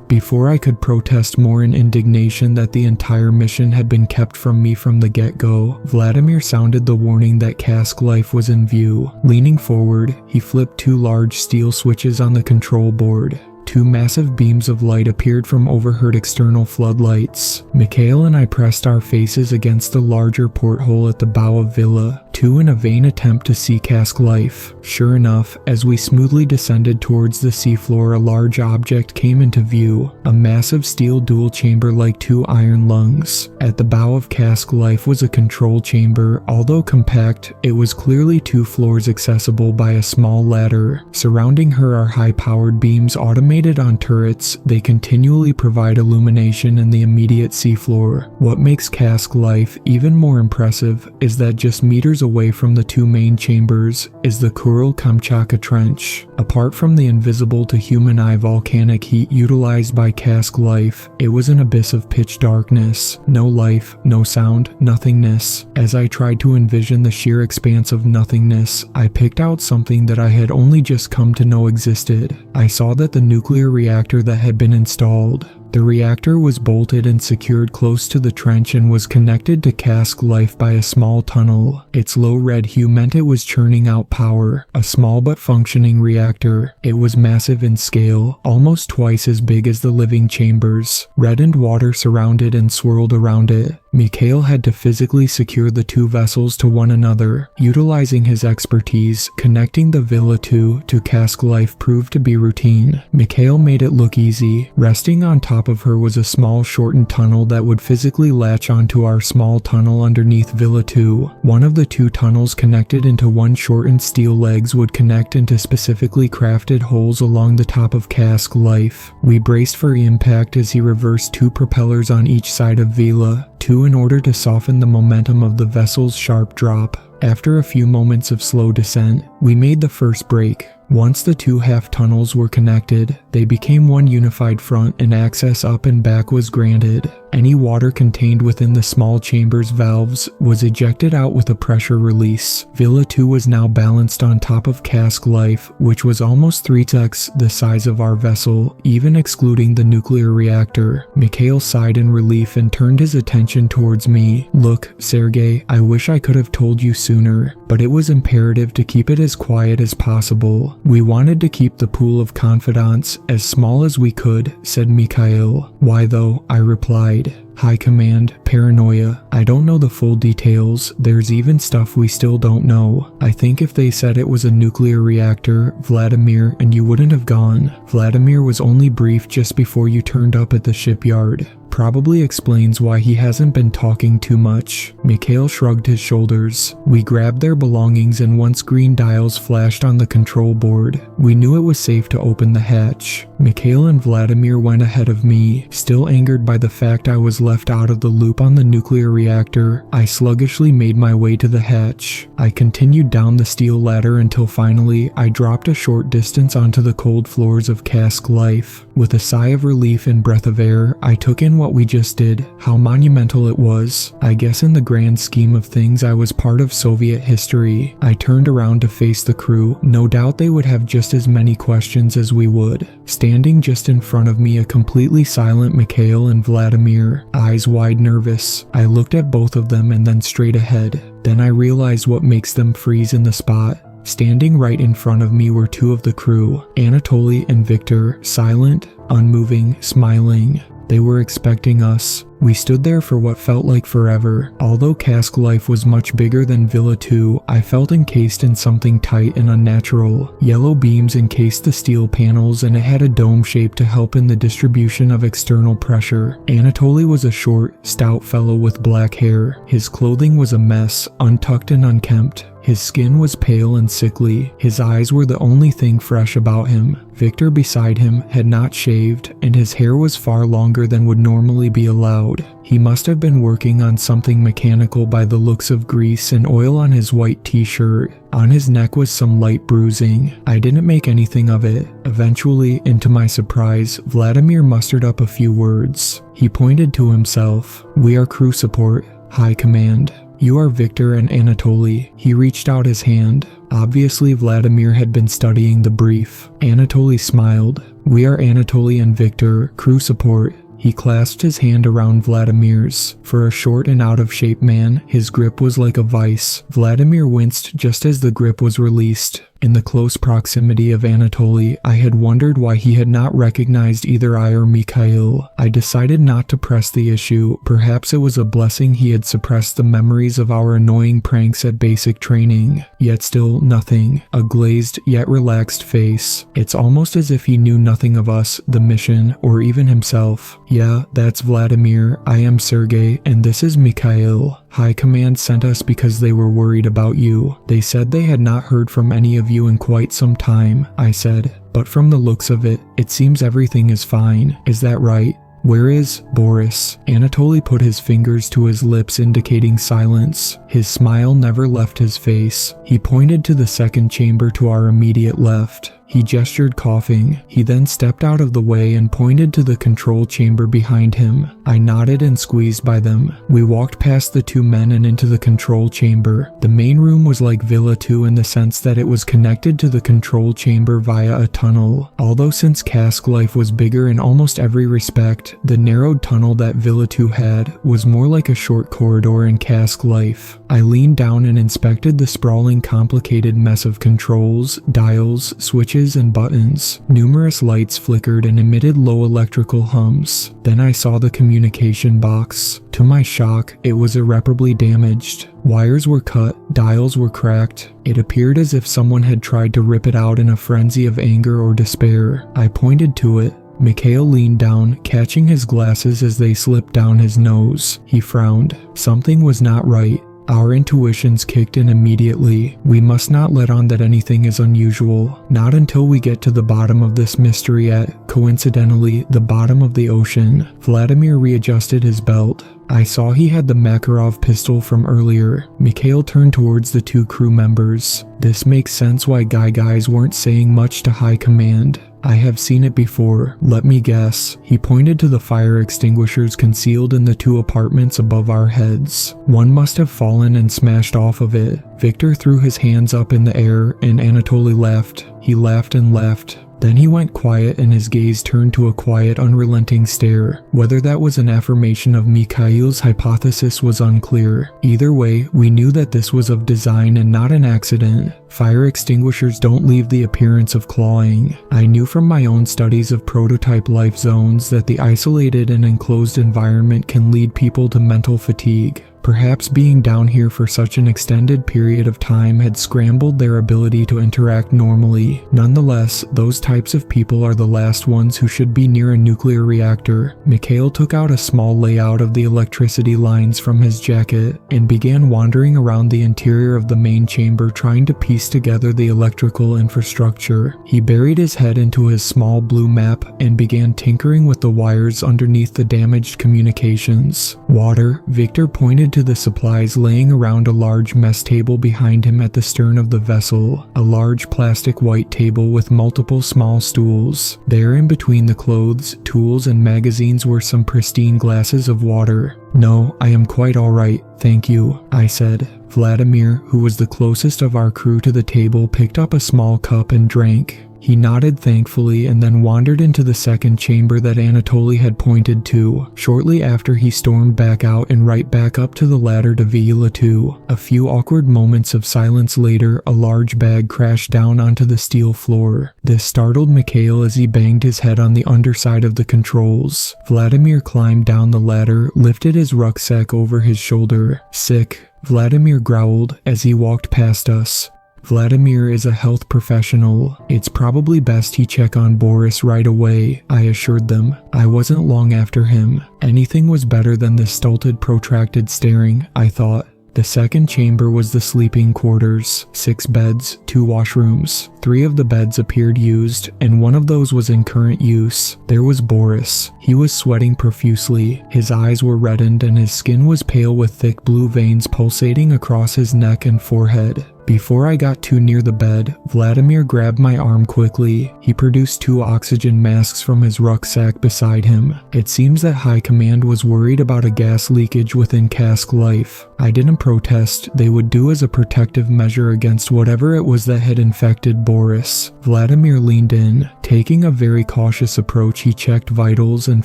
[SPEAKER 1] Before I could protest more in indignation that the entire mission had been kept from me from the get-go, Vladimir sounded the warning that Cask Life was in view. Leaning forward, he flipped 2 large steel switches on the control board. 2 massive beams of light appeared from overhead external floodlights. Mikhail and I pressed our faces against the larger porthole at the bow of Villa 2 in a vain attempt to see Cask Life. Sure enough, as we smoothly descended towards the seafloor, a large object came into view, a massive steel dual chamber like 2 iron lungs. At the bow of Cask Life was a control chamber. Although compact, it was clearly 2 floors accessible by a small ladder. Surrounding her are high-powered beams automated on turrets. They continually provide illumination in the immediate seafloor. What makes Cask Life even more impressive is that just meters away from the 2 main chambers is the Kuril-Kamchatka Trench. Apart from the invisible to human eye volcanic heat utilized by Cask Life, it was an abyss of pitch darkness. No life, no sound, nothingness. As I tried to envision the sheer expanse of nothingness, I picked out something that I had only just come to know existed. I saw that the nuclear reactor that had been installed. The reactor was bolted and secured close to the trench and was connected to Cask Life by a small tunnel. Its low red hue meant it was churning out power, a small but functioning reactor. It was massive in scale, almost twice as big as the living chambers. Reddened water surrounded and swirled around it. Mikhail had to physically secure the 2 vessels to one another. Utilizing his expertise, connecting the Villa 2 to Cask Life proved to be routine. Mikhail made it look easy. Resting on top of her was a small shortened tunnel that would physically latch onto our small tunnel underneath Villa 2. One of the 2 tunnels connected into 1 shortened steel legs would connect into specifically crafted holes along the top of Cask Life. We braced for impact as he reversed 2 propellers on each side of Villa 2 in order to soften the momentum of the vessel's sharp drop. After a few moments of slow descent, we made the first break. Once the 2 half tunnels were connected, they became one unified front and access up and back was granted. Any water contained within the small chamber's valves was ejected out with a pressure release. Villa 2 was now balanced on top of Cask Life, which was almost 3x the size of our vessel, even excluding the nuclear reactor. Mikhail sighed in relief and turned his attention towards me. Look, Sergei, I wish I could have told you sooner, but it was imperative to keep it as quiet as possible. We wanted to keep the pool of confidants as small as we could, said Mikhail. Why though? I replied. High Command, paranoia. I don't know the full details. There's even stuff we still don't know. I think if they said it was a nuclear reactor, Vladimir, and you wouldn't have gone. Vladimir was only briefed just before you turned up at the shipyard. Probably explains why he hasn't been talking too much. Mikhail shrugged his shoulders. We grabbed their belongings and once green dials flashed on the control board, we knew it was safe to open the hatch. Mikhail and Vladimir went ahead of me. Still angered by the fact I was left out of the loop on the nuclear reactor, I sluggishly made my way to the hatch. I continued down the steel ladder until finally I dropped a short distance onto the cold floors of Cask Life. With a sigh of relief and breath of air, I took in what we just did, how monumental it was. I guess in the grand scheme of things I was part of Soviet history. I turned around to face the crew. No doubt they would have just as many questions as we would. Standing just in front of me, a completely silent Mikhail and Vladimir, eyes wide nervous. I looked at both of them and then straight ahead. Then I realized what makes them freeze in the spot. Standing right in front of me were two of the crew, Anatoly and Victor, silent, unmoving, smiling. They were expecting us. We stood there for what felt like forever. Although cask life was much bigger than Villa 2, I felt encased in something tight and unnatural. Yellow beams encased the steel panels and it had a dome shape to help in the distribution of external pressure. Anatoly was a short, stout fellow with black hair. His clothing was a mess, untucked and unkempt. His skin was pale and sickly. His eyes were the only thing fresh about him. Victor beside him had not shaved, and his hair was far longer than would normally be allowed. He must have been working on something mechanical by the looks of grease and oil on his white t-shirt. On his neck was some light bruising. I didn't make anything of it. Eventually, into my surprise, Vladimir mustered up a few words. He pointed to himself. "We are crew support. High command. You are Victor and Anatoly." He reached out his hand. Obviously, Vladimir had been studying the brief. Anatoly smiled. "We are Anatoly and Victor, crew support." He clasped his hand around Vladimir's. For a short and out-of-shape man, his grip was like a vice. Vladimir winced just as the grip was released. In the close proximity of Anatoly, I had wondered why he had not recognized either I or Mikhail. I decided not to press the issue. Perhaps it was a blessing he had suppressed the memories of our annoying pranks at basic training. Yet still nothing. A glazed yet relaxed face. It's almost as if he knew nothing of us, the mission, or even himself. "Yeah, that's Vladimir. I am Sergey, and this is Mikhail. High Command sent us because they were worried about you. They said they had not heard from any of you in quite some time," I said. "But from the looks of it, it seems everything is fine. Is that right? Where is Boris?" Anatoly put his fingers to his lips indicating silence. His smile never left his face. He pointed to the second chamber to our immediate left. He gestured, coughing. He then stepped out of the way and pointed to the control chamber behind him. I nodded and squeezed by them. We walked past the two men and into the control chamber. The main room was like Villa 2 in the sense that it was connected to the control chamber via a tunnel. Although since cask life was bigger in almost every respect, the narrowed tunnel that Villa 2 had was more like a short corridor in cask life. I leaned down and inspected the sprawling, complicated mess of controls, dials, switches, and buttons. Numerous lights flickered and emitted low electrical hums. Then I saw the communication box. To my shock, it was irreparably damaged. Wires were cut, dials were cracked. It appeared as if someone had tried to rip it out in a frenzy of anger or despair. I pointed to it. Mikhail leaned down, catching his glasses as they slipped down his nose. He frowned. Something was not right. Our intuitions kicked in immediately. We must not let on that anything is unusual. Not until we get to the bottom of this mystery at, coincidentally, the bottom of the ocean. Vladimir readjusted his belt. I saw he had the Makarov pistol from earlier. Mikhail turned towards the two crew members. This makes sense why guys weren't saying much to high command. I have seen it before. Let me guess. He pointed to the fire extinguishers concealed in the two apartments above our heads. One must have fallen and smashed off of it. Victor threw his hands up in the air and Anatoly laughed. He laughed and laughed. Then he went quiet and his gaze turned to a quiet, unrelenting stare. Whether that was an affirmation of Mikhail's hypothesis was unclear. Either way, we knew that this was of design and not an accident. Fire extinguishers don't leave the appearance of clawing. I knew from my own studies of prototype life zones that the isolated and enclosed environment can lead people to mental fatigue. Perhaps being down here for such an extended period of time had scrambled their ability to interact normally. Nonetheless, those types of people are the last ones who should be near a nuclear reactor. Mikhail took out a small layout of the electricity lines from his jacket and began wandering around the interior of the main chamber trying to piece together the electrical infrastructure. He buried his head into his small blue map and began tinkering with the wires underneath the damaged communications. Water. Victor pointed to the supplies laying around a large mess table behind him at the stern of the vessel, a large plastic white table with multiple small stools. There in between the clothes, tools, and magazines were some pristine glasses of water. "No, I am quite all right, thank you," I said. Vladimir, who was the closest of our crew to the table, picked up a small cup and drank. He nodded thankfully and then wandered into the second chamber that Anatoly had pointed to. Shortly after, he stormed back out and right back up to the ladder to Vila 2. A few awkward moments of silence later, a large bag crashed down onto the steel floor. This startled Mikhail as he banged his head on the underside of the controls. Vladimir climbed down the ladder, lifted his rucksack over his shoulder. "Sick," Vladimir growled as he walked past us. Vladimir is a health professional. It's probably best he check on Boris right away, I assured them. I wasn't long after him. Anything was better than this stolid, protracted staring, I thought. The second chamber was the sleeping quarters. 6 beds, 2 washrooms. 3 of the beds appeared used, and one of those was in current use. There was Boris. He was sweating profusely. His eyes were reddened and his skin was pale with thick blue veins pulsating across his neck and forehead. Before I got too near the bed, Vladimir grabbed my arm quickly. He produced 2 oxygen masks from his rucksack beside him. It seems that High Command was worried about a gas leakage within Cask Life. I didn't protest. They would do as a protective measure against whatever it was that had infected Boris. Vladimir leaned in. Taking a very cautious approach, he checked vitals and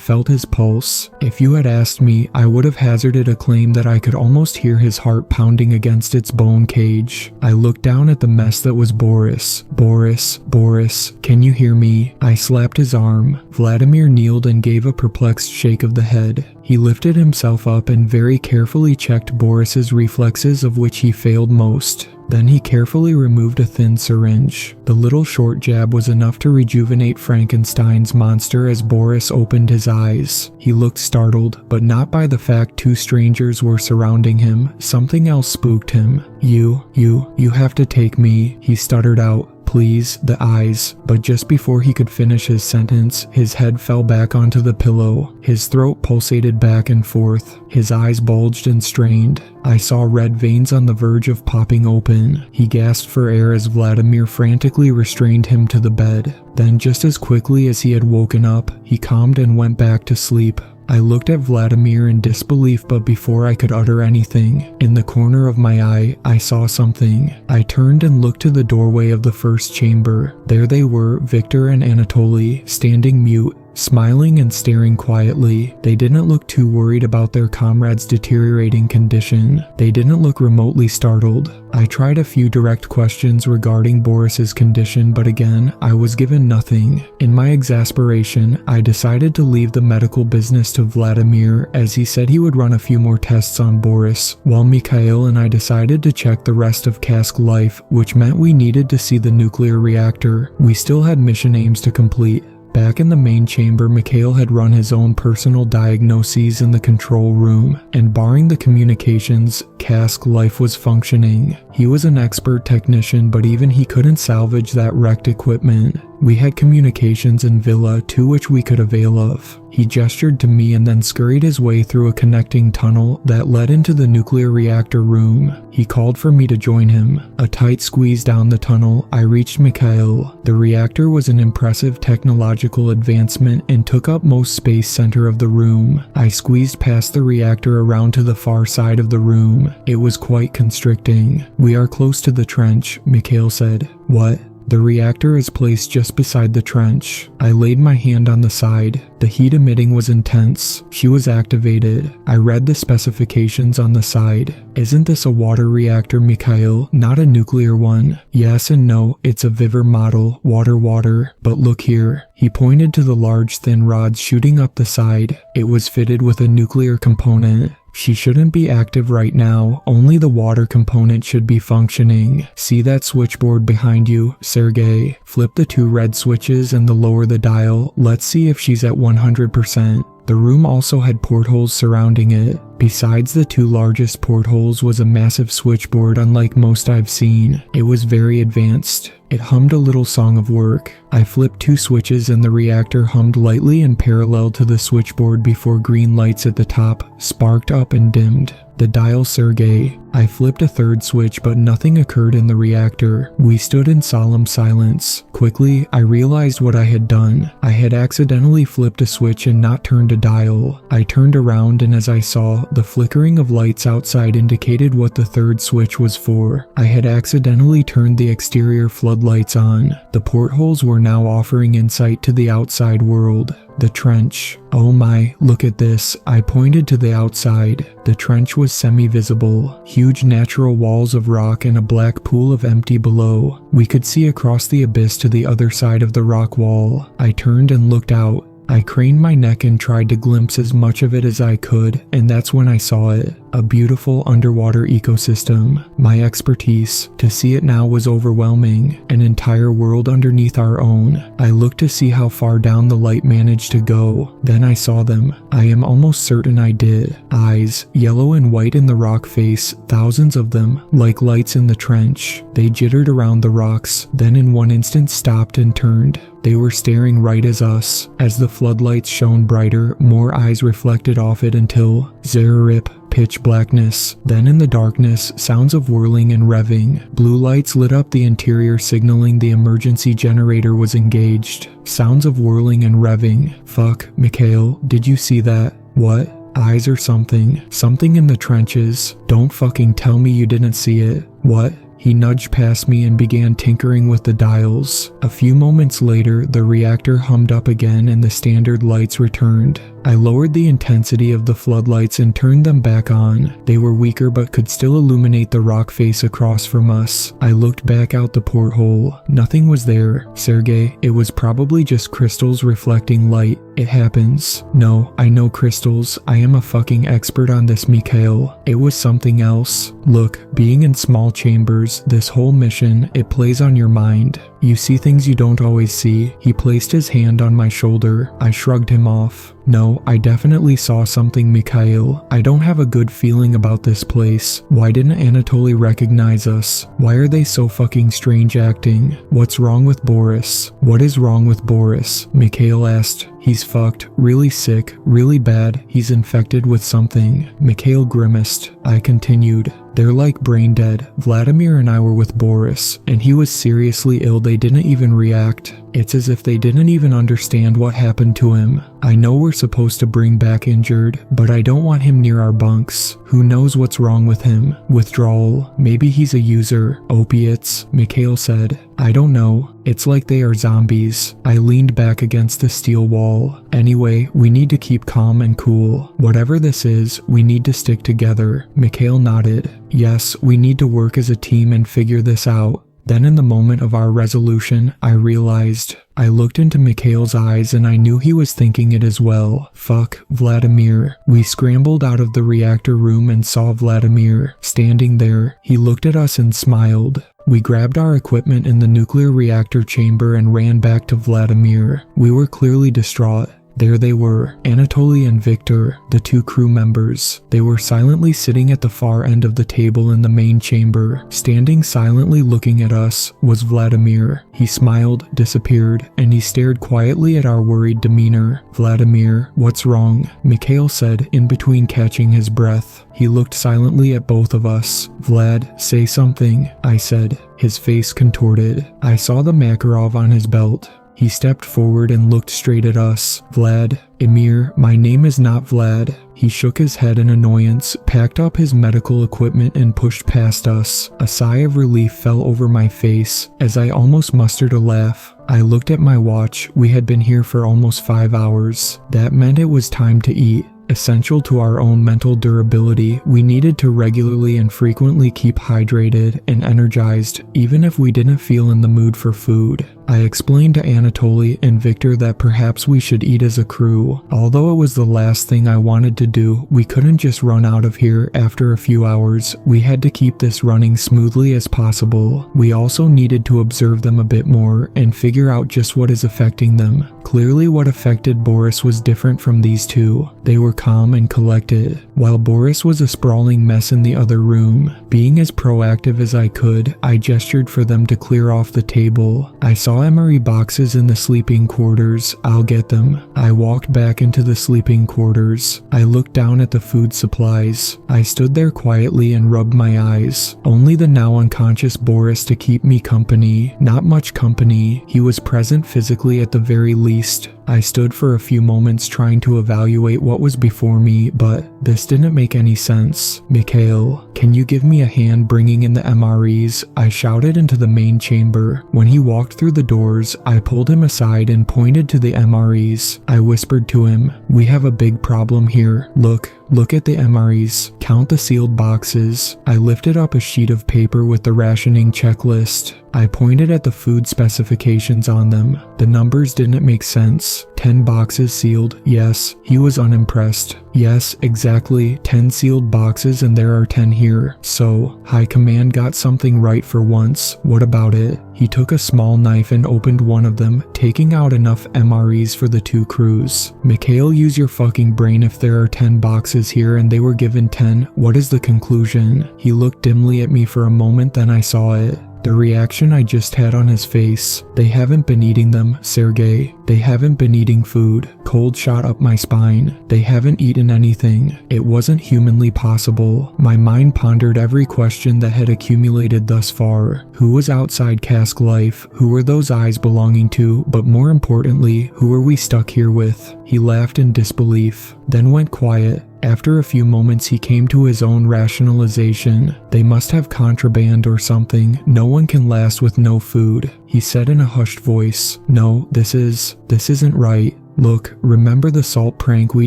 [SPEAKER 1] felt his pulse. If you had asked me, I would have hazarded a claim that I could almost hear his heart pounding against its bone cage. I looked down at the mess that was Boris. "Boris, Boris, can you hear me?" I slapped his arm. Vladimir kneeled and gave a perplexed shake of the head. He lifted himself up and very carefully checked Boris's reflexes, of which he failed most. Then he carefully removed a thin syringe. The little short jab was enough to rejuvenate Frankenstein's monster as Boris opened his eyes. He looked startled, but not by the fact 2 strangers were surrounding him. Something else spooked him. You have to take me," he stuttered out. "Please," the eyes. But just before he could finish his sentence, his head fell back onto the pillow. His throat pulsated back and forth. His eyes bulged and strained. I saw red veins on the verge of popping open. He gasped for air as Vladimir frantically restrained him to the bed. Then, just as quickly as he had woken up, he calmed and went back to sleep. I looked at Vladimir in disbelief, but before I could utter anything, in the corner of my eye, I saw something. I turned and looked to the doorway of the first chamber. There they were, Victor and Anatoly, standing mute, smiling and staring quietly. They didn't look too worried about their comrade's deteriorating condition. They didn't look remotely startled. I tried a few direct questions regarding Boris's condition, but again, I was given nothing. In my exasperation, I decided to leave the medical business to Vladimir, as he said he would run a few more tests on Boris, while Mikhail and I decided to check the rest of Cask Life, which meant we needed to see the nuclear reactor. We still had mission aims to complete. Back in the main chamber, Mikhail had run his own personal diagnoses in the control room, and barring the communications, Cask Life was functioning. He was an expert technician, but even he couldn't salvage that wrecked equipment. We had communications in Villa 2 which we could avail of. He gestured to me and then scurried his way through a connecting tunnel that led into the nuclear reactor room. He called for me to join him. A tight squeeze down the tunnel, I reached Mikhail. The reactor was an impressive technological advancement and took up most space center of the room. I squeezed past the reactor around to the far side of the room. It was quite constricting. "We are close to the trench," Mikhail said. "What?" "The reactor is placed just beside the trench." I laid my hand on the side. The heat emitting was intense. She was activated. I read the specifications on the side. "Isn't this a water reactor, Mikhail? Not a nuclear one?" "Yes and no. It's a Viver model. Water. But look here." He pointed to the large thin rods shooting up the side. It was fitted with a nuclear component. "She shouldn't be active right now. Only the water component should be functioning. See that switchboard behind you, Sergey? Flip the 2 red switches and lower the dial. Let's see if she's at 100%. The room also had portholes surrounding it. Besides the 2 largest portholes was a massive switchboard unlike most I've seen. It was very advanced. It hummed a little song of work. I flipped 2 switches and the reactor hummed lightly in parallel to the switchboard before green lights at the top sparked up and dimmed. "The dial, Sergey." I flipped a 3rd switch, but nothing occurred in the reactor. We stood in solemn silence. Quickly, I realized what I had done. I had accidentally flipped a switch and not turned a dial. I turned around, and as I saw, the flickering of lights outside indicated what the 3rd switch was for. I had accidentally turned the exterior floodlight floodlights on. The portholes were now offering insight to the outside world. The trench. Oh my, look at this. I pointed to the outside. The trench was semi-visible. Huge natural walls of rock and a black pool of empty below. We could see across the abyss to the other side of the rock wall. I turned and looked out. I craned my neck and tried to glimpse as much of it as I could, and that's when I saw it. A beautiful underwater ecosystem. My expertise to see it now was overwhelming. An entire world underneath our own. I looked to see how far down the light managed to go. Then I saw them. I am almost certain I did. Eyes, yellow and white in the rock face, thousands of them, like lights in the trench. They jittered around the rocks, then in one instant stopped and turned. They were staring right at us. As the floodlights shone brighter, more eyes reflected off it until zerrip, pitch blackness. Then in the darkness, sounds of whirling and revving. Blue lights lit up the interior, signaling the emergency generator was engaged. Sounds of whirling and revving. Fuck, Mikhail, did you see that? What? Eyes or something? Something in the trenches. Don't fucking tell me you didn't see it. What? He nudged past me and began tinkering with the dials. A few moments later, the reactor hummed up again and the standard lights returned. I lowered the intensity of the floodlights and turned them back on. They were weaker but could still illuminate the rock face across from us. I looked back out the porthole. Nothing was there. Sergey, it was probably just crystals reflecting light. It happens. No, I know crystals. I am a fucking expert on this, Mikhail. It was something else. Look, being in small chambers, this whole mission, it plays on your mind. You see things you don't always see. He placed his hand on my shoulder. I shrugged him off. No, I definitely saw something, Mikhail. I don't have a good feeling about this place. Why didn't Anatoly recognize us? Why are they so fucking strange acting? What's wrong with Boris? What is wrong with Boris? Mikhail asked. He's fucked, really sick, really bad. He's infected with something. Mikhail grimaced. I continued. They're like brain dead. Vladimir and I were with Boris, and he was seriously ill. They didn't even react. It's as if they didn't even understand what happened to him. I know we're supposed to bring back injured, but I don't want him near our bunks. Who knows what's wrong with him? Withdrawal. Maybe he's a user. Opiates, Mikhail said. I don't know. It's like they are zombies. I leaned back against the steel wall. Anyway, we need to keep calm and cool. Whatever this is, we need to stick together. Mikhail nodded. Yes, we need to work as a team and figure this out. Then in the moment of our resolution, I realized. I looked into Mikhail's eyes and I knew he was thinking it as well. Fuck, Vladimir. We scrambled out of the reactor room and saw Vladimir standing there. He looked at us and smiled. We grabbed our equipment in the nuclear reactor chamber and ran back to Vladimir. We were clearly distraught. There they were, Anatoly and Victor, the two crew members. They were silently sitting at the far end of the table in the main chamber. Standing silently looking at us was Vladimir. He smiled, disappeared, and he stared quietly at our worried demeanor. Vladimir, what's wrong? Mikhail said, in between catching his breath. He looked silently at both of us. Vlad, say something, I said. His face contorted. I saw the Makarov on his belt. He stepped forward and looked straight at us. Vlad, Emir, my name is not Vlad. He shook his head in annoyance, packed up his medical equipment and pushed past us. A sigh of relief fell over my face as I almost mustered a laugh. I looked at my watch. We had been here for almost 5 hours. That meant it was time to eat. Essential to our own mental durability, we needed to regularly and frequently keep hydrated and energized, even if we didn't feel in the mood for food. I explained to Anatoly and Victor that perhaps we should eat as a crew. Although it was the last thing I wanted to do, we couldn't just run out of here after a few hours. We had to keep this running smoothly as possible. We also needed to observe them a bit more and figure out just what is affecting them. Clearly what affected Boris was different from these two. They were calm and collected, while Boris was a sprawling mess in the other room. Being as proactive as I could, I gestured for them to clear off the table. I saw emery boxes in the sleeping quarters. I'll get them. I walked back into the sleeping quarters. I looked down at the food supplies. I stood there quietly and rubbed my eyes. Only the now unconscious Boris to keep me company. Not much company. He was present physically at the very least. I stood for a few moments trying to evaluate what was before me, but this didn't make any sense. Mikhail, can you give me a hand bringing in the MREs? I shouted into the main chamber. When he walked through the doors, I pulled him aside and pointed to the MREs. I whispered to him, "We have a big problem here. Look at the MREs. Count the sealed boxes." I lifted up a sheet of paper with the rationing checklist. I pointed at the food specifications on them. The numbers didn't make sense. 10 boxes sealed, yes. He was unimpressed. Yes, exactly, 10 sealed boxes and there are 10 here. So, High Command got something right for once. What about it? He took a small knife and opened one of them, taking out enough MREs for the 2 crews. Mikhail, use your fucking brain. If there are 10 boxes here and they were given 10, what is the conclusion? He looked dimly at me for a moment, then I saw it. The reaction I just had on his face. They haven't been eating them, Sergey. They haven't been eating food. Cold shot up my spine. They haven't eaten anything. It wasn't humanly possible. My mind pondered every question that had accumulated thus far. Who was outside cask life? Who were those eyes belonging to? But more importantly, who were we stuck here with? He laughed in disbelief, then went quiet. After a few moments he came to his own rationalization. They must have contraband or something. No one can last with no food. He said in a hushed voice, "No, this isn't right. Look, remember the salt prank we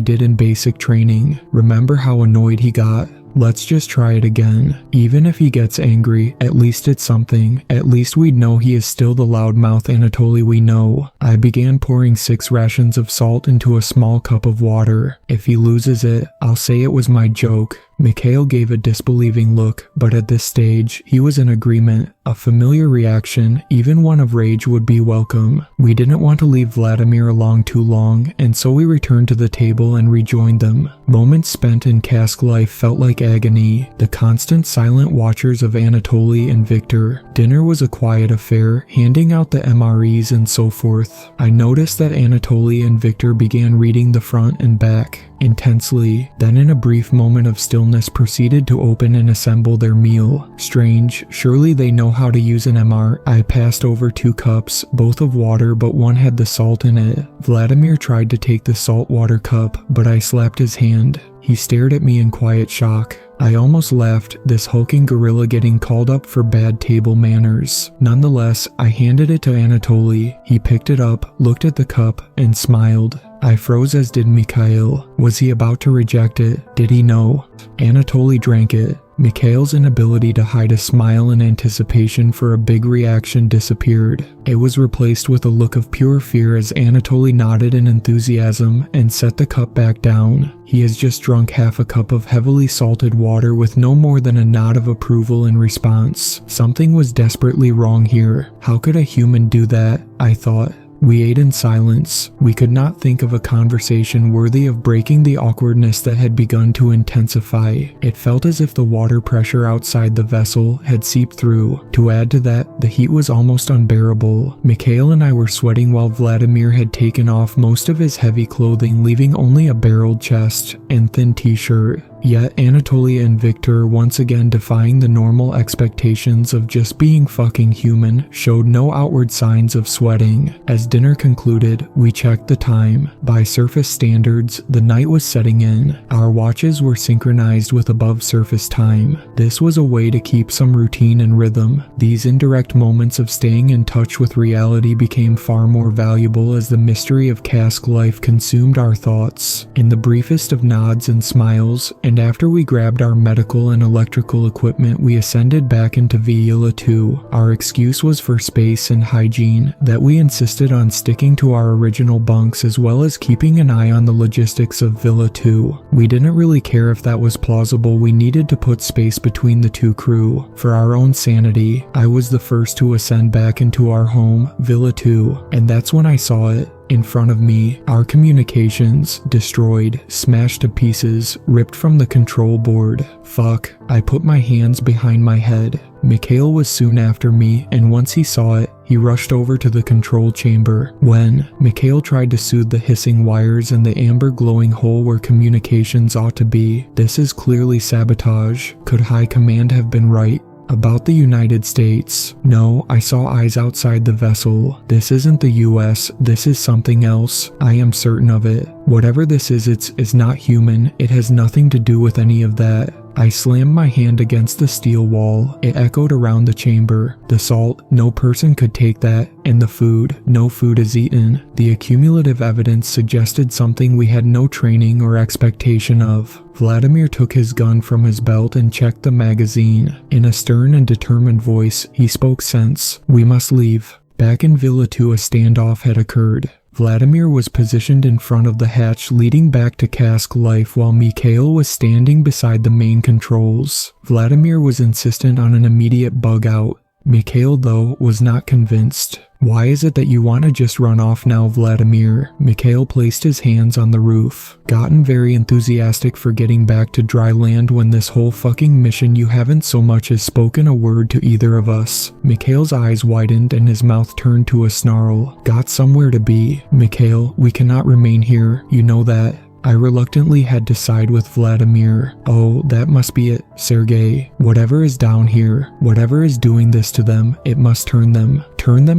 [SPEAKER 1] did in basic training? Remember how annoyed he got? Let's just try it again. Even if he gets angry, at least it's something. At least we'd know he is still the loudmouth Anatoly we know." I began pouring 6 rations of salt into a small cup of water. If he loses it, I'll say it was my joke. Mikhail gave a disbelieving look, but at this stage, he was in agreement. A familiar reaction, even one of rage, would be welcome. We didn't want to leave Vladimir along too long, and so we returned to the table and rejoined them. Moments spent in cask life felt like agony, the constant silent watchers of Anatoly and Victor. Dinner was a quiet affair, handing out the MREs and so forth. I noticed that Anatoly and Victor began reading the front and back intensely, then in a brief moment of stillness proceeded to open and assemble their meal. Strange, surely they know how to use an MR. I passed over 2 cups, both of water, but one had the salt in it. Vladimir tried to take the salt water cup, but I slapped his hand. He stared at me in quiet shock. I almost laughed, this hulking gorilla getting called up for bad table manners. Nonetheless, I handed it to Anatoly. He picked it up, looked at the cup, and smiled. I froze, as did Mikhail. Was he about to reject it? Did he know? Anatoly drank it. Mikhail's inability to hide a smile in anticipation for a big reaction disappeared. It was replaced with a look of pure fear as Anatoly nodded in enthusiasm and set the cup back down. He has just drunk half a cup of heavily salted water with no more than a nod of approval in response. Something was desperately wrong here. How could a human do that? I thought. We ate in silence. We could not think of a conversation worthy of breaking the awkwardness that had begun to intensify. It felt as if the water pressure outside the vessel had seeped through. To add to that, the heat was almost unbearable. Mikhail and I were sweating while Vladimir had taken off most of his heavy clothing, leaving only a barreled chest and thin t-shirt. Yet Anatoly and Victor, once again defying the normal expectations of just being fucking human, showed no outward signs of sweating. As dinner concluded, we checked the time. By surface standards, the night was setting in. Our watches were synchronized with above surface time. This was a way to keep some routine and rhythm. These indirect moments of staying in touch with reality became far more valuable as the mystery of cask life consumed our thoughts. In the briefest of nods and smiles, and after we grabbed our medical and electrical equipment, we ascended back into Villa 2. Our excuse was for space and hygiene, that we insisted on sticking to our original bunks as well as keeping an eye on the logistics of Villa 2. We didn't really care if that was plausible. We needed to put space between the 2 crew. For our own sanity, I was the first to ascend back into our home, Villa 2, and that's when I saw it. In front of me, our communications, destroyed, smashed to pieces, ripped from the control board. Fuck. I put my hands behind my head. Mikhail was soon after me, and once he saw it, he rushed over to the control chamber. When Mikhail tried to soothe the hissing wires and the amber glowing hole where communications ought to be. This is clearly sabotage. Could High Command have been right? About the United States. No, I saw eyes outside the vessel. This isn't the US, this is something else. I am certain of it. Whatever this is, it's not human. It has nothing to do with any of that. I slammed my hand against the steel wall. It echoed around the chamber. The salt, no person could take that. And the food, no food is eaten. The accumulative evidence suggested something we had no training or expectation of. Vladimir took his gun from his belt and checked the magazine. In a stern and determined voice, he spoke sense. We must leave. Back in Villa 2, a standoff had occurred. Vladimir was positioned in front of the hatch leading back to Cask Life while Mikhail was standing beside the main controls. Vladimir was insistent on an immediate bug out. Mikhail, though, was not convinced. Why is it that you want to just run off now, Vladimir? Mikhail placed his hands on the roof. Gotten very enthusiastic for getting back to dry land when this whole fucking mission you haven't so much as spoken a word to either of us. Mikhail's eyes widened and his mouth turned to a snarl. Got somewhere to be. Mikhail, we cannot remain here, you know that. I reluctantly had to side with Vladimir. Oh, that must be it, Sergei. Whatever is down here, whatever is doing this to them, it must turn them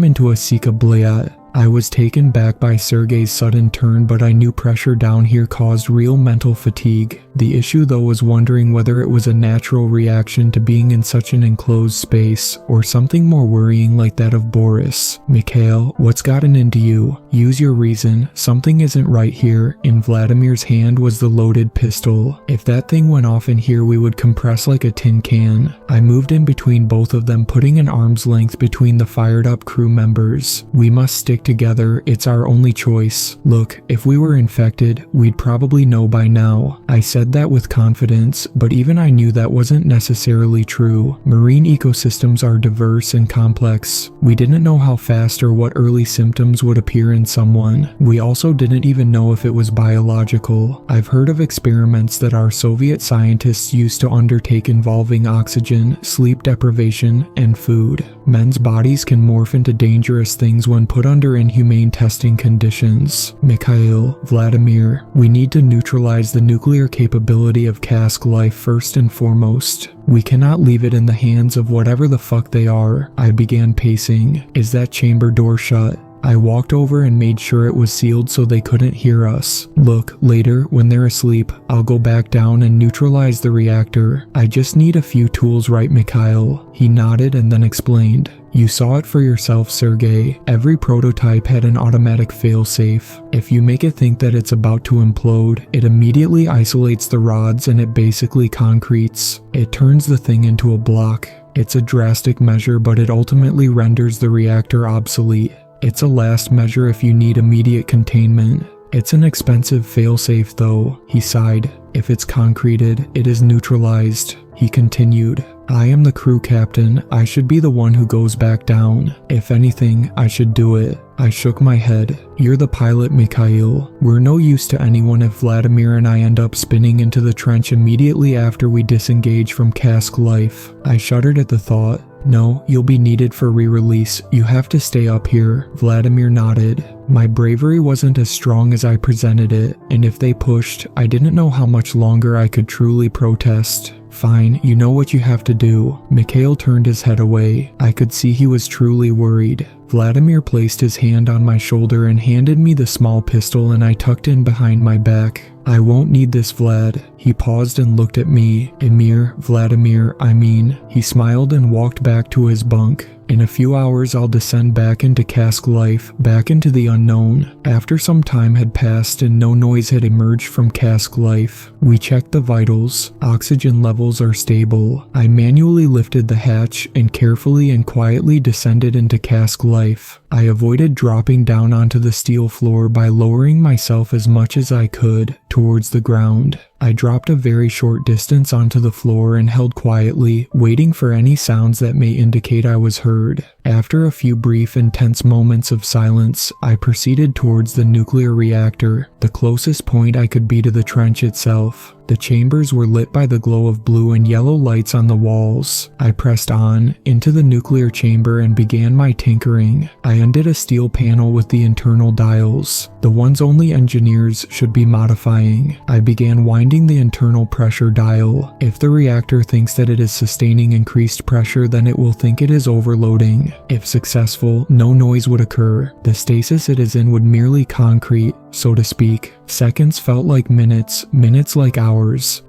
[SPEAKER 1] into a Sika Blayat. I was taken back by Sergei's sudden turn, but I knew pressure down here caused real mental fatigue. The issue though was wondering whether it was a natural reaction to being in such an enclosed space, or something more worrying like that of Boris. Mikhail, what's gotten into you? Use your reason. Something isn't right here. In Vladimir's hand was the loaded pistol. If that thing went off in here, we would compress like a tin can. I moved in between both of them, putting an arm's length between the fired up crew members. We must stick together, it's our only choice. Look, if we were infected, we'd probably know by now. I said that with confidence, but even I knew that wasn't necessarily true. Marine ecosystems are diverse and complex. We didn't know how fast or what early symptoms would appear in someone. We also didn't even know if it was biological. I've heard of experiments that our Soviet scientists used to undertake involving oxygen, sleep deprivation, and food. Men's bodies can morph into dangerous things when put under inhumane testing conditions. Mikhail, Vladimir, we need to neutralize the nuclear capability of Cask Life first and foremost. We cannot leave it in the hands of whatever the fuck they are. I began pacing. Is that chamber door shut? I walked over and made sure it was sealed so they couldn't hear us. Look, later, when they're asleep, I'll go back down and neutralize the reactor. I just need a few tools, right, Mikhail? He nodded and then explained. You saw it for yourself, Sergei. Every prototype had an automatic failsafe. If you make it think that it's about to implode, it immediately isolates the rods and it basically concretes. It turns the thing into a block. It's a drastic measure, but it ultimately renders the reactor obsolete. It's a last measure if you need immediate containment. It's an expensive failsafe though, he sighed. If it's concreted, it is neutralized. He continued, I am the crew captain. I should be the one who goes back down. If anything, I should do it. I shook my head. You're the pilot, Mikhail. We're no use to anyone if Vladimir and I end up spinning into the trench immediately after we disengage from Cask Life. I shuddered at the thought. No, you'll be needed for re-release. You have to stay up here. Vladimir nodded. My bravery wasn't as strong as I presented it, and if they pushed, I didn't know how much longer I could truly protest. Fine, you know what you have to do. Mikhail turned his head away. I could see he was truly worried. Vladimir placed his hand on my shoulder and handed me the small pistol, and I tucked in behind my back. I won't need this, Vlad. He paused and looked at me. Vladimir, I mean. He smiled and walked back to his bunk. In a few hours I'll descend back into Cask Life, back into the unknown. After some time had passed and no noise had emerged from Cask Life, we checked the vitals. Oxygen levels are stable. I manually lifted the hatch and carefully and quietly descended into Cask Life. I avoided dropping down onto the steel floor by lowering myself as much as I could towards the ground. I dropped a very short distance onto the floor and held quietly, waiting for any sounds that may indicate I was heard. After a few brief and tense moments of silence, I proceeded towards the nuclear reactor, the closest point I could be to the trench itself. The chambers were lit by the glow of blue and yellow lights on the walls. I pressed on, into the nuclear chamber and began my tinkering. I undid a steel panel with the internal dials, the ones only engineers should be modifying. I began winding the internal pressure dial. If the reactor thinks that it is sustaining increased pressure, then it will think it is overloading. If successful, no noise would occur. The stasis it is in would merely concrete, so to speak. Seconds felt like minutes, minutes like hours.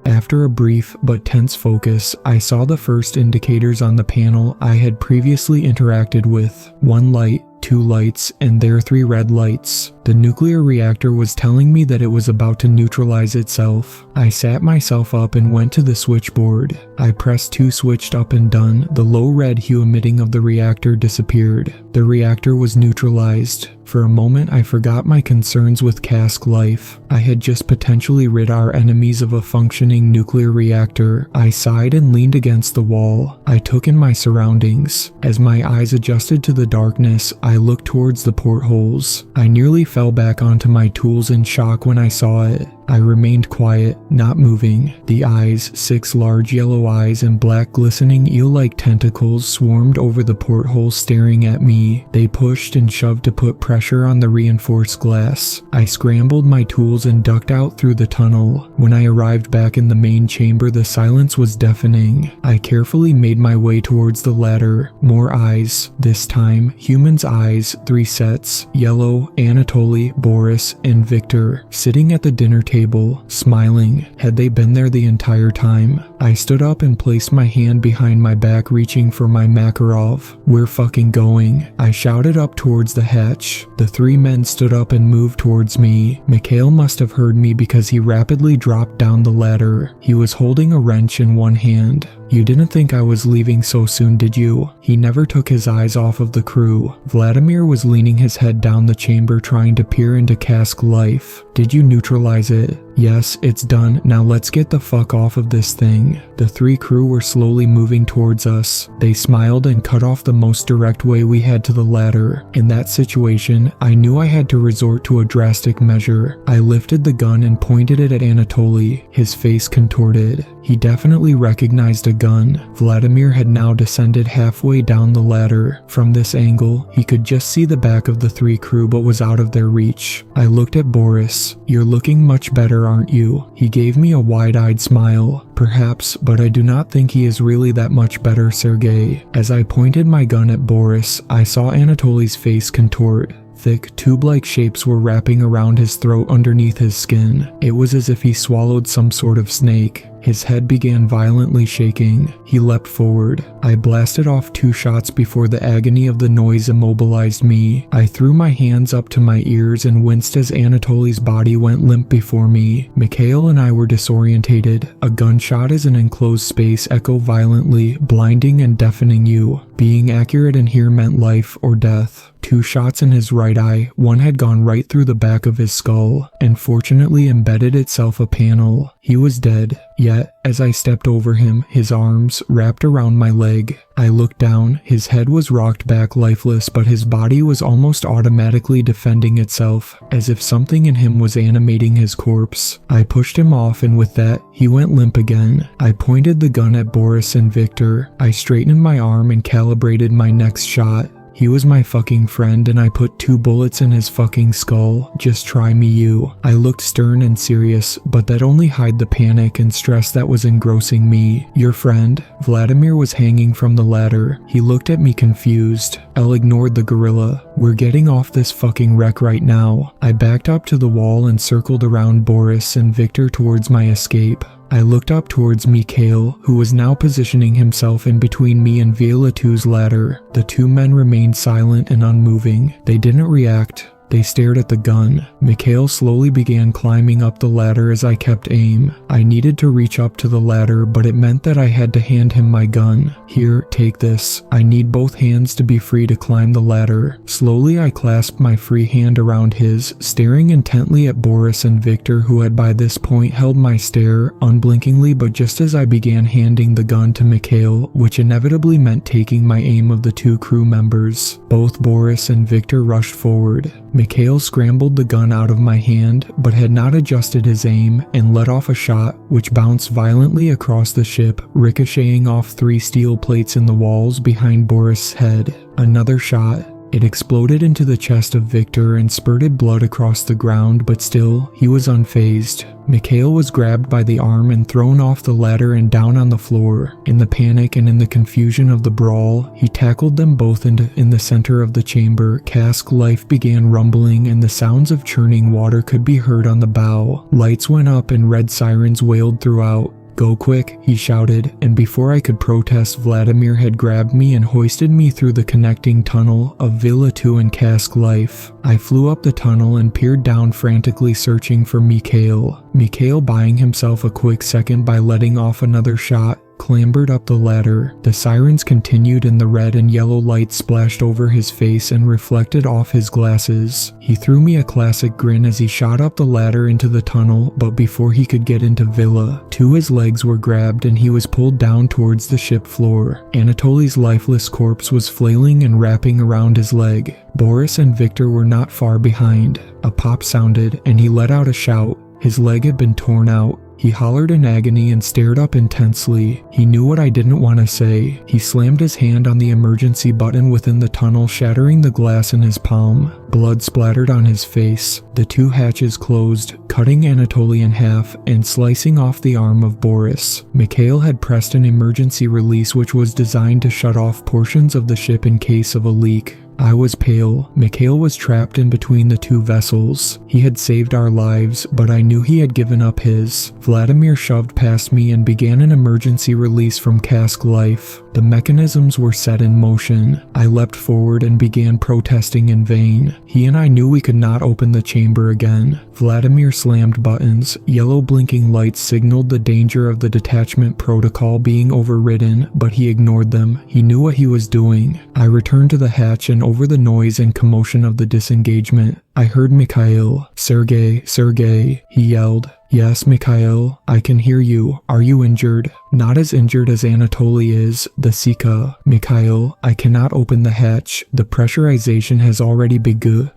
[SPEAKER 1] After a brief but tense focus, I saw the first indicators on the panel I had previously interacted with. One light, 2 lights, and there 3 red lights. The nuclear reactor was telling me that it was about to neutralize itself. I sat myself up and went to the switchboard. I pressed 2 switched up and done. The low red hue emitting of the reactor disappeared. The reactor was neutralized. For a moment I forgot my concerns with cask life. I had just potentially rid our enemies of a functioning nuclear reactor. I sighed and leaned against the wall. I took in my surroundings. As my eyes adjusted to the darkness, I looked towards the portholes. I nearly fell back onto my tools in shock when I saw it. I remained quiet, not moving. The eyes, 6 large yellow eyes and black glistening eel-like tentacles swarmed over the porthole staring at me. They pushed and shoved to put pressure on the reinforced glass. I scrambled my tools and ducked out through the tunnel. When I arrived back in the main chamber, the silence was deafening. I carefully made my way towards the ladder. More eyes. This time, humans' eyes, 3 sets. Yellow, Anatoly, Boris, and Victor, sitting at the dinner table, smiling. Had they been there the entire time? I stood up and placed my hand behind my back, reaching for my Makarov. "We're fucking going," I shouted up towards the hatch. The 3 men stood up and moved towards me. Mikhail must have heard me because he rapidly dropped down the ladder. He was holding a wrench in one hand. "You didn't think I was leaving so soon, did you?" He never took his eyes off of the crew. Vladimir was leaning his head down the chamber trying to peer into cask life. "Did you neutralize it?" "Yes, it's done. Now let's get the fuck off of this thing." The 3 crew were slowly moving towards us. They smiled and cut off the most direct way we had to the ladder. In that situation, I knew I had to resort to a drastic measure. I lifted the gun and pointed it at Anatoly. His face contorted. He definitely recognized a gun. Vladimir had now descended halfway down the ladder. From this angle, he could just see the back of the 3 crew but was out of their reach. I looked at Boris. "You're looking much better, aren't you?" He gave me a wide-eyed smile. "Perhaps, but I do not think he is really that much better, Sergei." As I pointed my gun at Boris, I saw Anatoly's face contort. Thick, tube-like shapes were wrapping around his throat underneath his skin. It was as if he swallowed some sort of snake. His head began violently shaking. He leapt forward. I blasted off 2 shots before the agony of the noise immobilized me. I threw my hands up to my ears and winced as Anatoly's body went limp before me. Mikhail and I were disorientated. A gunshot as an enclosed space echo violently, blinding and deafening you. Being accurate in here meant life or death. 2 shots in his right eye, one had gone right through the back of his skull, and fortunately embedded itself a panel. He was dead. Yet, as I stepped over him, his arms wrapped around my leg. I looked down. His head was rocked back lifeless, but his body was almost automatically defending itself, as if something in him was animating his corpse. I pushed him off, and with that, he went limp again. I pointed the gun at Boris and Victor. I straightened my arm and calibrated my next shot. He was my fucking friend and I put 2 bullets in his fucking skull. Just try me, you. I looked stern and serious, but that only hid the panic and stress that was engrossing me. Your friend? Vladimir was hanging from the ladder. He looked at me confused. Elle ignored the gorilla. We're getting off this fucking wreck right now. I backed up to the wall and circled around Boris and Victor towards my escape. I looked up towards Mikhail, who was now positioning himself in between me and VValters' ladder. The 2 men remained silent and unmoving. They didn't react. They stared at the gun. Mikhail slowly began climbing up the ladder as I kept aim. I needed to reach up to the ladder, but it meant that I had to hand him my gun. Here, take this. I need both hands to be free to climb the ladder. Slowly I clasped my free hand around his, staring intently at Boris and Victor, who had by this point held my stare unblinkingly, but just as I began handing the gun to Mikhail, which inevitably meant taking my aim of the two crew members, both Boris and Victor rushed forward. Mikhail scrambled the gun out of my hand, but had not adjusted his aim and let off a shot which bounced violently across the ship, ricocheting off 3 steel plates in the walls behind Boris' head. Another shot. It exploded into the chest of Victor and spurted blood across the ground, but still, he was unfazed. Mikhail was grabbed by the arm and thrown off the ladder and down on the floor. In the panic and in the confusion of the brawl, he tackled them both in the center of the chamber. Cask life began rumbling and the sounds of churning water could be heard on the bow. Lights went up and red sirens wailed throughout. "Go quick," he shouted, and before I could protest, Vladimir had grabbed me and hoisted me through the connecting tunnel of Villa 2 and Cask Life. I flew up the tunnel and peered down, frantically searching for Mikhail. Mikhail, buying himself a quick second by letting off another shot, clambered up the ladder. The sirens continued and the red and yellow lights splashed over his face and reflected off his glasses. He threw me a classic grin as he shot up the ladder into the tunnel, but before he could get into Villa 2, his legs were grabbed and he was pulled down towards the ship floor. Anatoly's lifeless corpse was flailing and wrapping around his leg. Boris and Victor were not far behind. A pop sounded and he let out a shout. His leg had been torn out. He hollered in agony and stared up intensely. He knew what I didn't want to say. He slammed his hand on the emergency button within the tunnel, shattering the glass in his palm. Blood splattered on his face. The 2 hatches closed, cutting Anatoly in half and slicing off the arm of Boris. Mikhail had pressed an emergency release which was designed to shut off portions of the ship in case of a leak. I was pale. Mikhail was trapped in between the 2 vessels. He had saved our lives, but I knew he had given up his. Vladimir shoved past me and began an emergency release from Cask Life. The mechanisms were set in motion. I leapt forward and began protesting in vain. He and I knew we could not open the chamber again. Vladimir slammed buttons. Yellow blinking lights signaled the danger of the detachment protocol being overridden, but he ignored them. He knew what he was doing. I returned to the hatch, and over the noise and commotion of the disengagement, I heard Mikhail. "Sergei, Sergei," he yelled. "Yes, Mikhail, I can hear you. Are you injured?" "Not as injured as Anatoly is, the Sika." "Mikhail, I cannot open the hatch. The pressurization has already begun."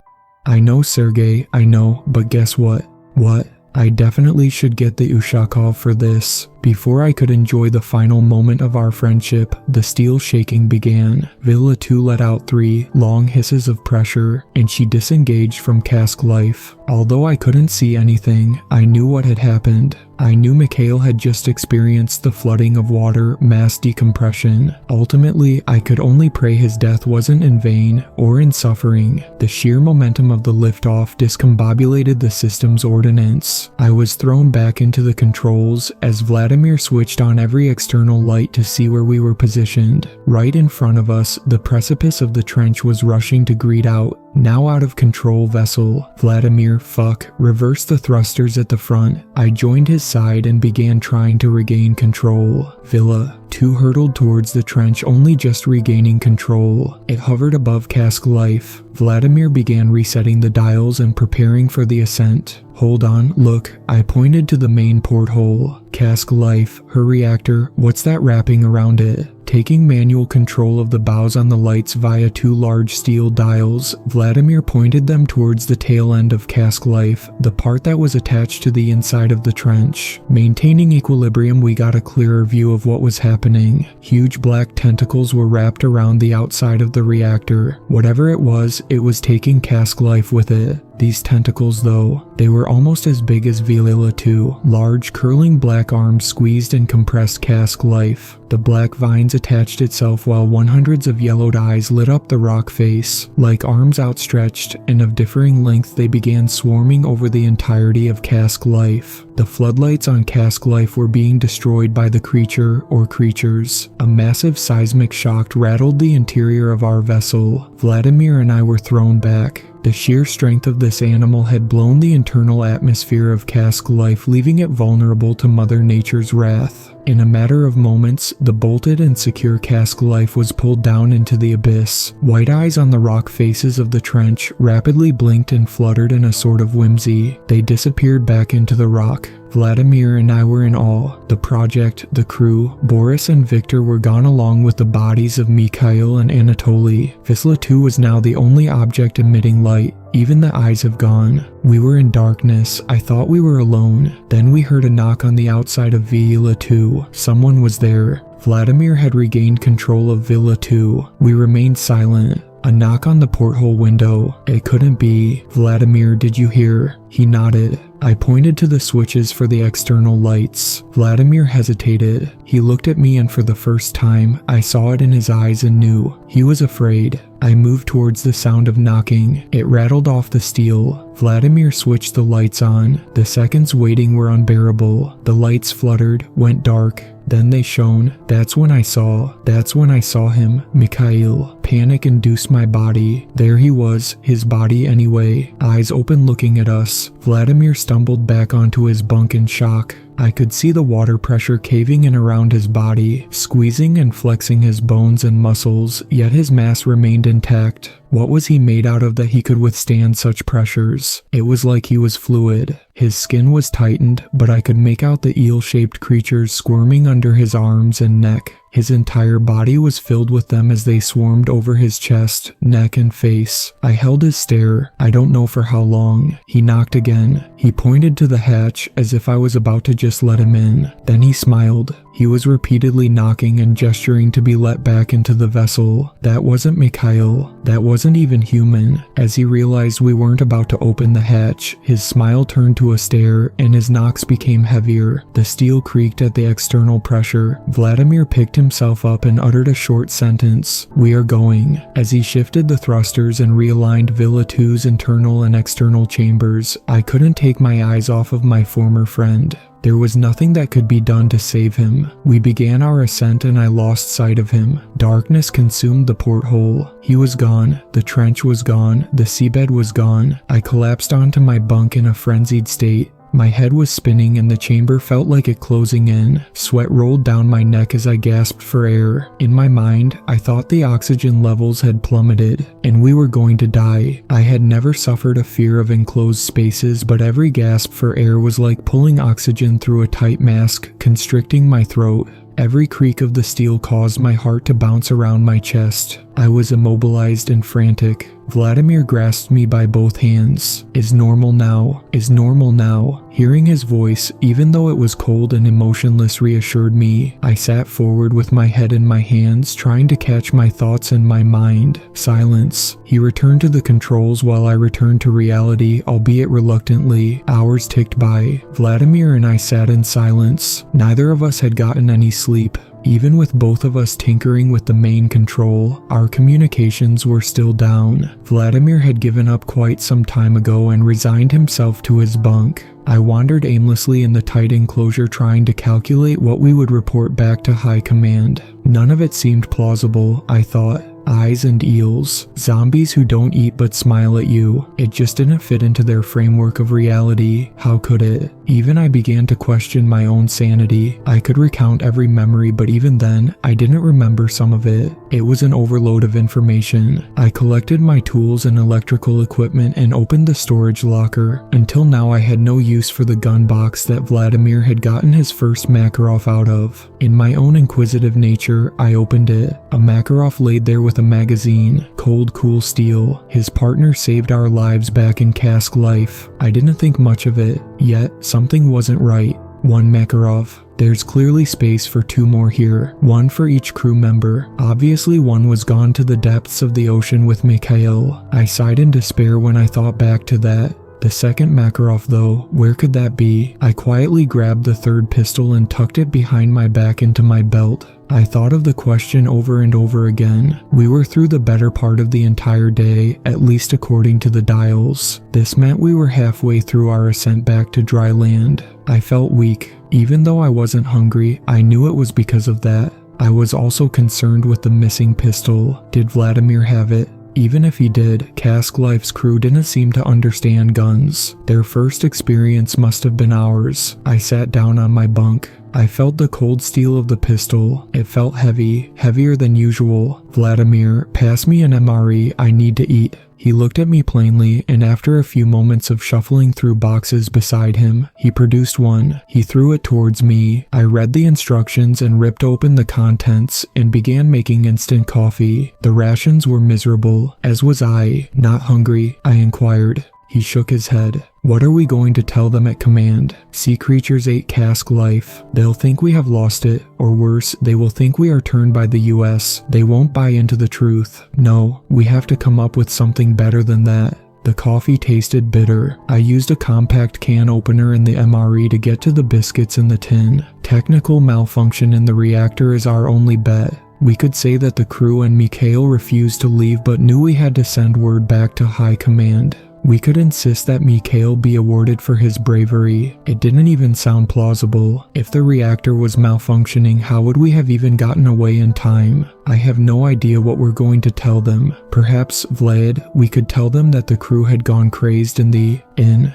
[SPEAKER 1] "I know, Sergei, I know, but guess what?" "What?" "I definitely should get the Ushakov for this." Before I could enjoy the final moment of our friendship, the steel shaking began. Villa 2 let out 3 long hisses of pressure, and she disengaged from Cask Life. Although I couldn't see anything, I knew what had happened. I knew Mikhail had just experienced the flooding of water, mass decompression. Ultimately, I could only pray his death wasn't in vain or in suffering. The sheer momentum of the liftoff discombobulated the system's ordnance. I was thrown back into the controls as Vladimir switched on every external light to see where we were positioned. Right in front of us, the precipice of the trench was rushing to greet out. Now out of control vessel. Vladimir, fuck. Reverse the thrusters at the front. I joined his side and began trying to regain control. Villa 2 hurtled towards the trench, only just regaining control. It hovered above Cask Life. Vladimir began resetting the dials and preparing for the ascent. "Hold on, look." I pointed to the main porthole. "Cask Life, her reactor, what's that wrapping around it?" Taking manual control of the bows on the lights via 2 large steel dials, Vladimir pointed them towards the tail end of Cask Life, the part that was attached to the inside of the trench. Maintaining equilibrium, we got a clearer view of what was happening. Huge black tentacles were wrapped around the outside of the reactor. Whatever it was taking Cask Life with it. These tentacles, though, they were almost as big as Villa 2. Large, curling black arms squeezed and compressed Cask Life. The black vines attached itself while hundreds of yellowed eyes lit up the rock face. Like arms outstretched and of differing length, they began swarming over the entirety of Cask Life. The floodlights on Cask Life were being destroyed by the creature or creatures. A massive seismic shock rattled the interior of our vessel. Vladimir and I were thrown back. The sheer strength of this animal had blown the internal atmosphere of Cask Life, leaving it vulnerable to Mother Nature's wrath. In a matter of moments, the bolted and secure Cask Life was pulled down into the abyss. White eyes on the rock faces of the trench rapidly blinked and fluttered in a sort of whimsy. They disappeared back into the rock. Vladimir and I were in awe. The project, the crew, Boris and Victor were gone along with the bodies of Mikhail and Anatoly. Visla 2 was now the only object emitting light. Even the eyes have gone. We were in darkness. I thought we were alone. Then we heard a knock on the outside of Villa 2. Someone was there. Vladimir had regained control of Villa 2. We remained silent. A knock on the porthole window. It couldn't be. Vladimir, did you hear? He nodded. I pointed to the switches for the external lights. Vladimir hesitated. He looked at me and for the first time, I saw it in his eyes and knew. He was afraid. I moved towards the sound of knocking. It rattled off the steel. Vladimir switched the lights on. The seconds waiting were unbearable. The lights fluttered, went dark. Then they shone. That's when I saw him, Mikhail. Panic induced my body. There he was, his body anyway, eyes open looking at us. Vladimir stumbled back onto his bunk in shock. I could see the water pressure caving in around his body, squeezing and flexing his bones and muscles, yet his mass remained intact. What was he made out of that he could withstand such pressures? It was like he was fluid. His skin was tightened, but I could make out the eel-shaped creatures squirming under his arms and neck. His entire body was filled with them as they swarmed over his chest, neck, and face. I held his stare, I don't know for how long. He knocked again. He pointed to the hatch as if I was about to just let him in. Then he smiled. He was repeatedly knocking and gesturing to be let back into the vessel. That wasn't Mikhail. That wasn't even human. As he realized we weren't about to open the hatch, his smile turned to a stare and his knocks became heavier. The steel creaked at the external pressure. Vladimir picked himself up and uttered a short sentence. "We are going." As he shifted the thrusters and realigned Villa 2's internal and external chambers, I couldn't take my eyes off of my former friend. There was nothing that could be done to save him. We began our ascent and I lost sight of him. Darkness consumed the porthole. He was gone. The trench was gone. The seabed was gone. I collapsed onto my bunk in a frenzied state. My head was spinning and the chamber felt like it closing in. Sweat rolled down my neck as I gasped for air. In my mind, I thought the oxygen levels had plummeted, and we were going to die. I had never suffered a fear of enclosed spaces, but every gasp for air was like pulling oxygen through a tight mask, constricting my throat. Every creak of the steel caused my heart to bounce around my chest. I was immobilized and frantic. Vladimir grasped me by both hands. Is normal now? Is normal now? Hearing his voice, even though it was cold and emotionless, reassured me. I sat forward with my head in my hands, trying to catch my thoughts in my mind. Silence. He returned to the controls while I returned to reality, albeit reluctantly. Hours ticked by. Vladimir and I sat in silence. Neither of us had gotten any sleep. Even with both of us tinkering with the main control, our communications were still down. Vladimir had given up quite some time ago and resigned himself to his bunk. I wandered aimlessly in the tight enclosure trying to calculate what we would report back to high command. None of it seemed plausible, I thought. Eyes and eels. Zombies who don't eat but smile at you. It just didn't fit into their framework of reality. How could it? Even I began to question my own sanity. I could recount every memory, but even then, I didn't remember some of it. It was an overload of information. I collected my tools and electrical equipment and opened the storage locker. Until now, I had no use for the gun box that Vladimir had gotten his first Makarov out of. In my own inquisitive nature, I opened it. A Makarov laid there with a magazine, cold, cool steel. His partner saved our lives back in Cask Life. I didn't think much of it, yet something wasn't right. One Makarov. There's clearly space for 2 more here, 1 for each crew member. Obviously one was gone to the depths of the ocean with Mikhail. I sighed in despair when I thought back to that. The second Makarov though, where could that be? I quietly grabbed the third pistol and tucked it behind my back into my belt. I thought of the question over and over again. We were through the better part of the entire day, at least according to the dials. This meant we were halfway through our ascent back to dry land. I felt weak. Even though I wasn't hungry, I knew it was because of that. I was also concerned with the missing pistol. Did Vladimir have it? Even if he did, Cask Life's crew didn't seem to understand guns. Their first experience must have been ours. I sat down on my bunk. I felt the cold steel of the pistol. It felt heavy, heavier than usual. Vladimir, pass me an MRE, I need to eat. He looked at me plainly, and after a few moments of shuffling through boxes beside him, he produced one. He threw it towards me. I read the instructions and ripped open the contents and began making instant coffee. The rations were miserable, as was I. Not hungry, I inquired. He shook his head. What are we going to tell them at command? Sea creatures ate Cask Life. They'll think we have lost it, or worse, they will think we are turned by the US. They won't buy into the truth. No, we have to come up with something better than that. The coffee tasted bitter. I used a compact can opener in the MRE to get to the biscuits in the tin. Technical malfunction in the reactor is our only bet. We could say that the crew and Mikhail refused to leave but knew we had to send word back to high command. We could insist that Mikhail be awarded for his bravery. It didn't even sound plausible. If the reactor was malfunctioning, how would we have even gotten away in time? I have no idea what we're going to tell them. Perhaps, Vlad, we could tell them that the crew had gone crazed in the inn.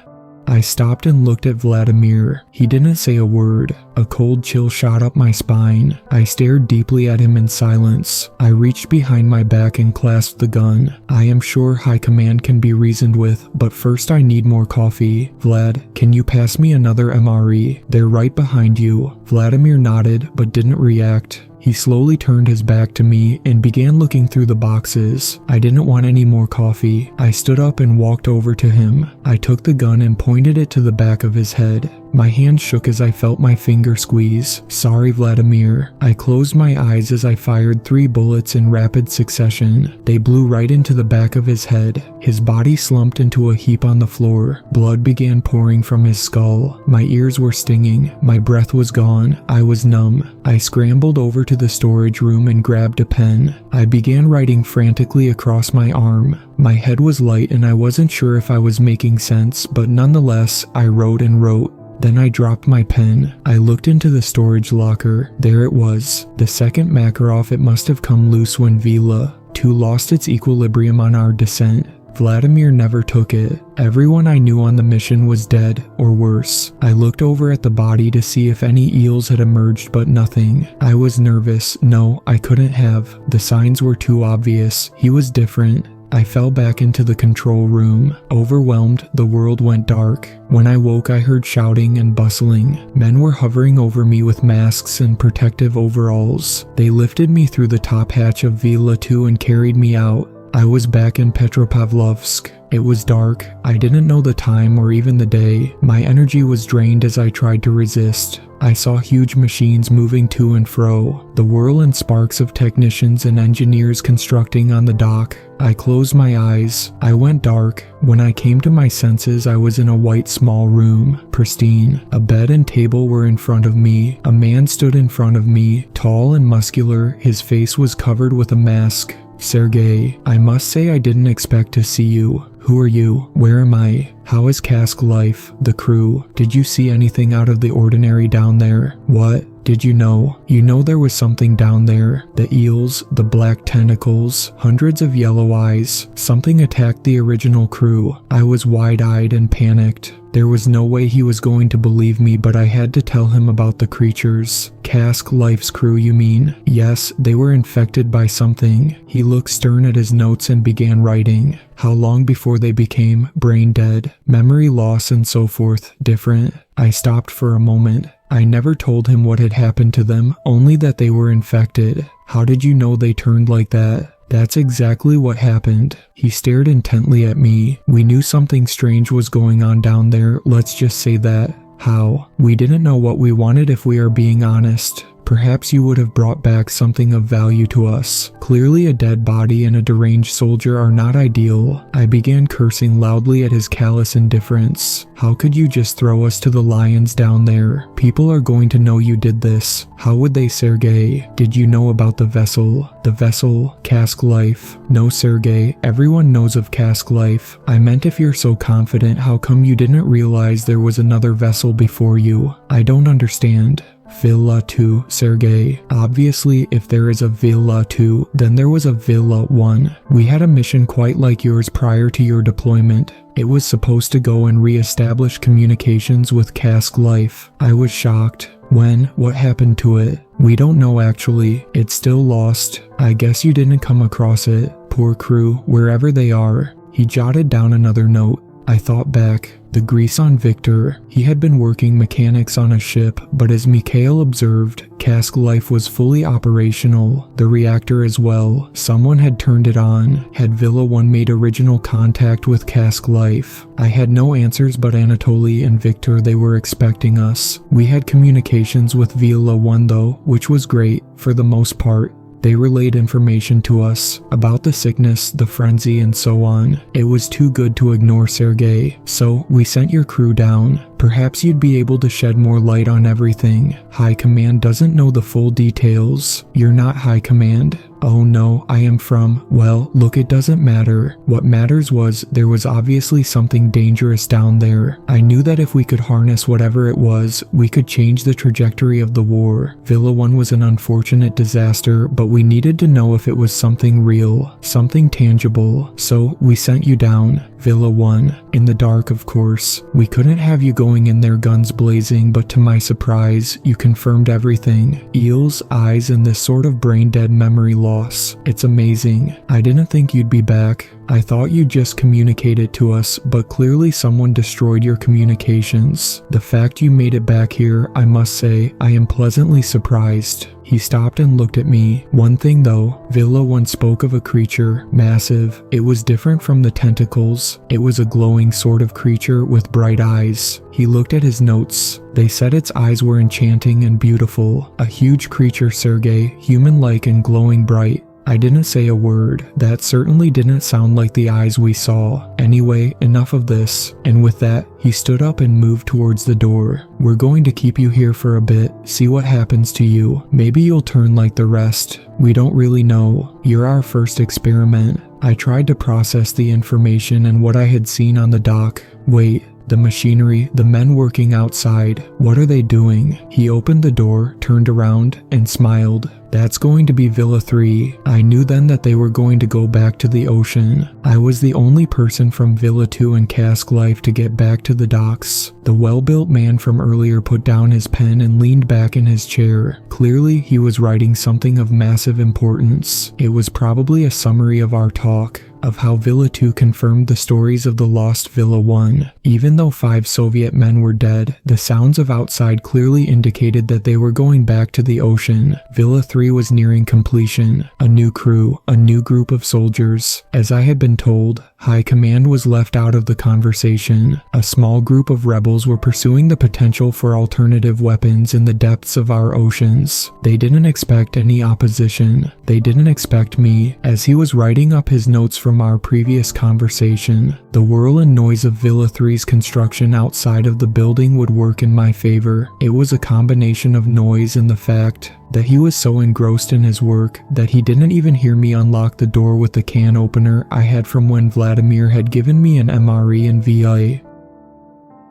[SPEAKER 1] I stopped and looked at Vladimir. He didn't say a word. A cold chill shot up my spine. I stared deeply at him in silence. I reached behind my back and clasped the gun. I am sure high command can be reasoned with, but first I need more coffee. Vlad, can you pass me another MRE? They're right behind you. Vladimir nodded, but didn't react. He slowly turned his back to me and began looking through the boxes. I didn't want any more coffee. I stood up and walked over to him. I took the gun and pointed it to the back of his head. My hand shook as I felt my finger squeeze. Sorry, Vladimir. I closed my eyes as I fired 3 bullets in rapid succession. They blew right into the back of his head. His body slumped into a heap on the floor. Blood began pouring from his skull. My ears were stinging. My breath was gone. I was numb. I scrambled over to the storage room and grabbed a pen. I began writing frantically across my arm. My head was light and I wasn't sure if I was making sense, but nonetheless, I wrote and wrote. Then I dropped my pen. I looked into the storage locker. There it was. The second Makarov. It must have come loose when Vila 2 lost its equilibrium on our descent. Vladimir never took it. Everyone I knew on the mission was dead, or worse. I looked over at the body to see if any eels had emerged, but nothing. I was nervous. No, I couldn't have. The signs were too obvious. He was different. I fell back into the control room. Overwhelmed, the world went dark. When I woke, I heard shouting and bustling. Men were hovering over me with masks and protective overalls. They lifted me through the top hatch of Vila 2 and carried me out. I was back in Petropavlovsk. It was dark. I didn't know the time or even the day. My energy was drained as I tried to resist. I saw huge machines moving to and fro, the whirl and sparks of technicians and engineers constructing on the dock. I closed my eyes. I went dark. When I came to my senses, I was in a white small room, pristine. A bed and table were in front of me. A man stood in front of me, tall and muscular. His face was covered with a mask. Sergei, I must say I didn't expect to see you. Who are you? Where am I? How is Cask Life? The crew? Did you see anything out of the ordinary down there? What? Did you know? You know there was something down there. The eels, the black tentacles, hundreds of yellow eyes. Something attacked the original crew. I was wide-eyed and panicked. There was no way he was going to believe me, but I had to tell him about the creatures. Cask Life's crew, you mean? Yes, they were infected by something. He looked stern at his notes and began writing. How long before they became brain dead, memory loss and so forth, different. I stopped for a moment. I never told him what had happened to them, only that they were infected. How did you know they turned like that? That's exactly what happened. He stared intently at me. We knew something strange was going on down there, let's just say that. How? We didn't know what we wanted if we are being honest. Perhaps you would have brought back something of value to us. Clearly a dead body and a deranged soldier are not ideal. I began cursing loudly at his callous indifference. How could you just throw us to the lions down there? People are going to know you did this. How would they, Sergei? Did you know about the vessel? The vessel? Cask Life? No, Sergei, everyone knows of Cask Life. I meant if you're so confident, how come you didn't realize there was another vessel before you? I don't understand. Villa 2, Sergei. Obviously, if there is a Villa 2, then there was a Villa 1. We had a mission quite like yours prior to your deployment. It was supposed to go and re-establish communications with Cask Life. I was shocked. When? What happened to it? We don't know actually. It's still lost. I guess you didn't come across it. Poor crew, wherever they are. He jotted down another note. I thought back. The grease on Victor. He had been working mechanics on a ship, but as Mikhail observed, Cask Life was fully operational. The reactor as well. Someone had turned it on. Had Villa 1 made original contact with Cask Life? I had no answers, but Anatoly and Victor, they were expecting us. We had communications with Villa 1 though, which was great, for the most part. They relayed information to us about the sickness, the frenzy, and so on. It was too good to ignore, Sergei. So, we sent your crew down. Perhaps you'd be able to shed more light on everything. High Command doesn't know the full details. You're not High Command. Oh no, I am from, well, look, it doesn't matter. What matters was, there was obviously something dangerous down there. I knew that if we could harness whatever it was, we could change the trajectory of the war. Villa 1 was an unfortunate disaster, but we needed to know if it was something real, something tangible. So, we sent you down. Villa 1. In the dark, of course. We couldn't have you going in there guns blazing, but to my surprise, you confirmed everything. Eels, eyes, and this sort of brain-dead memory loss. It's amazing. I didn't think you'd be back. I thought you just communicated to us, but clearly someone destroyed your communications. The fact you made it back here, I must say, I am pleasantly surprised. He stopped and looked at me. One thing though, Villa 1 spoke of a creature, massive. It was different from the tentacles. It was a glowing sort of creature with bright eyes. He looked at his notes. They said its eyes were enchanting and beautiful. A huge creature, Sergei, human-like and glowing bright. I didn't say a word. That certainly didn't sound like the eyes we saw. Anyway, enough of this. And with that, he stood up and moved towards the door. We're going to keep you here for a bit, see what happens to you. Maybe you'll turn like the rest. We don't really know. You're our first experiment. I tried to process the information and what I had seen on the dock. Wait. The machinery, the men working outside, what are they doing? He opened the door, turned around, and smiled. That's going to be Villa 3. I knew then that they were going to go back to the ocean. I was the only person from Villa 2 and Cask Life to get back to the docks. The well-built man from earlier put down his pen and leaned back in his chair. Clearly, he was writing something of massive importance. It was probably a summary of our talk, of how Villa 2 confirmed the stories of the lost Villa 1. Even though 5 Soviet men were dead, the sounds of outside clearly indicated that they were going back to the ocean. Villa 3 was nearing completion. A new crew, a new group of soldiers. As I had been told, High Command was left out of the conversation. A small group of rebels were pursuing the potential for alternative weapons in the depths of our oceans. They didn't expect any opposition. They didn't expect me. As he was writing up his notes from our previous conversation, the whirl and noise of Villa 3's construction outside of the building would work in my favor. It was a combination of noise and the fact that he was so engrossed in his work that he didn't even hear me unlock the door with the can opener I had from when Vladimir had given me an MRE and VI.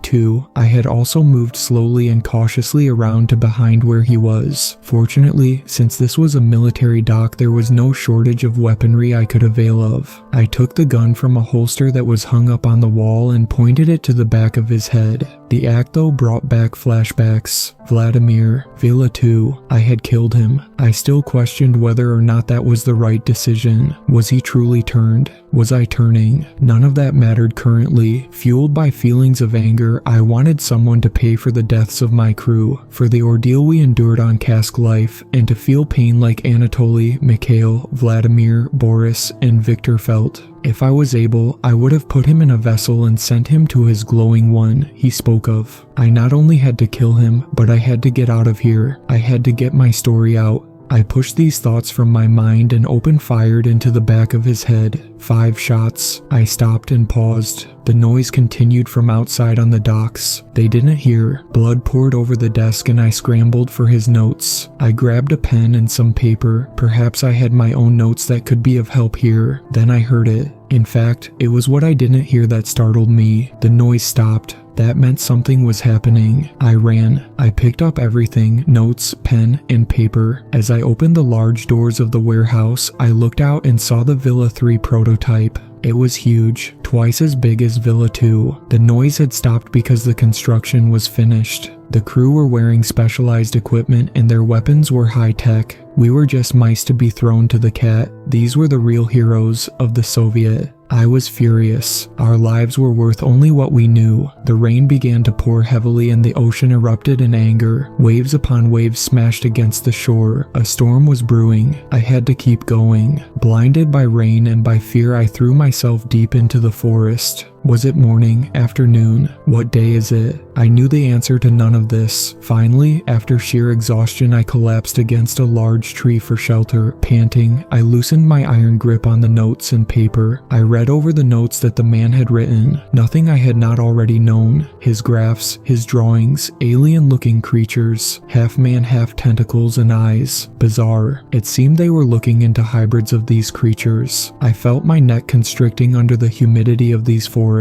[SPEAKER 1] 2. I had also moved slowly and cautiously around to behind where he was. Fortunately, since this was a military dock, there was no shortage of weaponry I could avail of. I took the gun from a holster that was hung up on the wall and pointed it to the back of his head. The act though brought back flashbacks. Vladimir, Villa 2, I had killed him. I still questioned whether or not that was the right decision. Was he truly turned? Was I turning? None of that mattered currently. Fueled by feelings of anger, I wanted someone to pay for the deaths of my crew, for the ordeal we endured on Cask Life, and to feel pain like Anatoly, Mikhail, Vladimir, Boris, and Victor felt. If I was able, I would have put him in a vessel and sent him to his glowing one he spoke of. I not only had to kill him, but I had to get out of here. I had to get my story out. I pushed these thoughts from my mind and open-fired into the back of his head. 5 shots. I stopped and paused. The noise continued from outside on the docks. They didn't hear. Blood poured over the desk and I scrambled for his notes. I grabbed a pen and some paper. Perhaps I had my own notes that could be of help here. Then I heard it. In fact, it was what I didn't hear that startled me. The noise stopped. That meant something was happening. I ran. I picked up everything, notes, pen, and paper. As I opened the large doors of the warehouse, I looked out and saw the Villa 3 prototype. It was huge, twice as big as Villa 2. The noise had stopped because the construction was finished. The crew were wearing specialized equipment and their weapons were high-tech. We were just mice to be thrown to the cat. These were the real heroes of the Soviet. I was furious. Our lives were worth only what we knew. The rain began to pour heavily and the ocean erupted in anger. Waves upon waves smashed against the shore. A storm was brewing. I had to keep going. Blinded by rain and by fear, I threw myself deep into the forest. Was it morning, afternoon? What day is it? I knew the answer to none of this. Finally, after sheer exhaustion, I collapsed against a large tree for shelter. Panting, I loosened my iron grip on the notes and paper. I read over the notes that the man had written. Nothing I had not already known. His graphs, his drawings, alien-looking creatures, half man, half tentacles and eyes. Bizarre. It seemed they were looking into hybrids of these creatures. I felt my neck constricting under the humidity of these forests.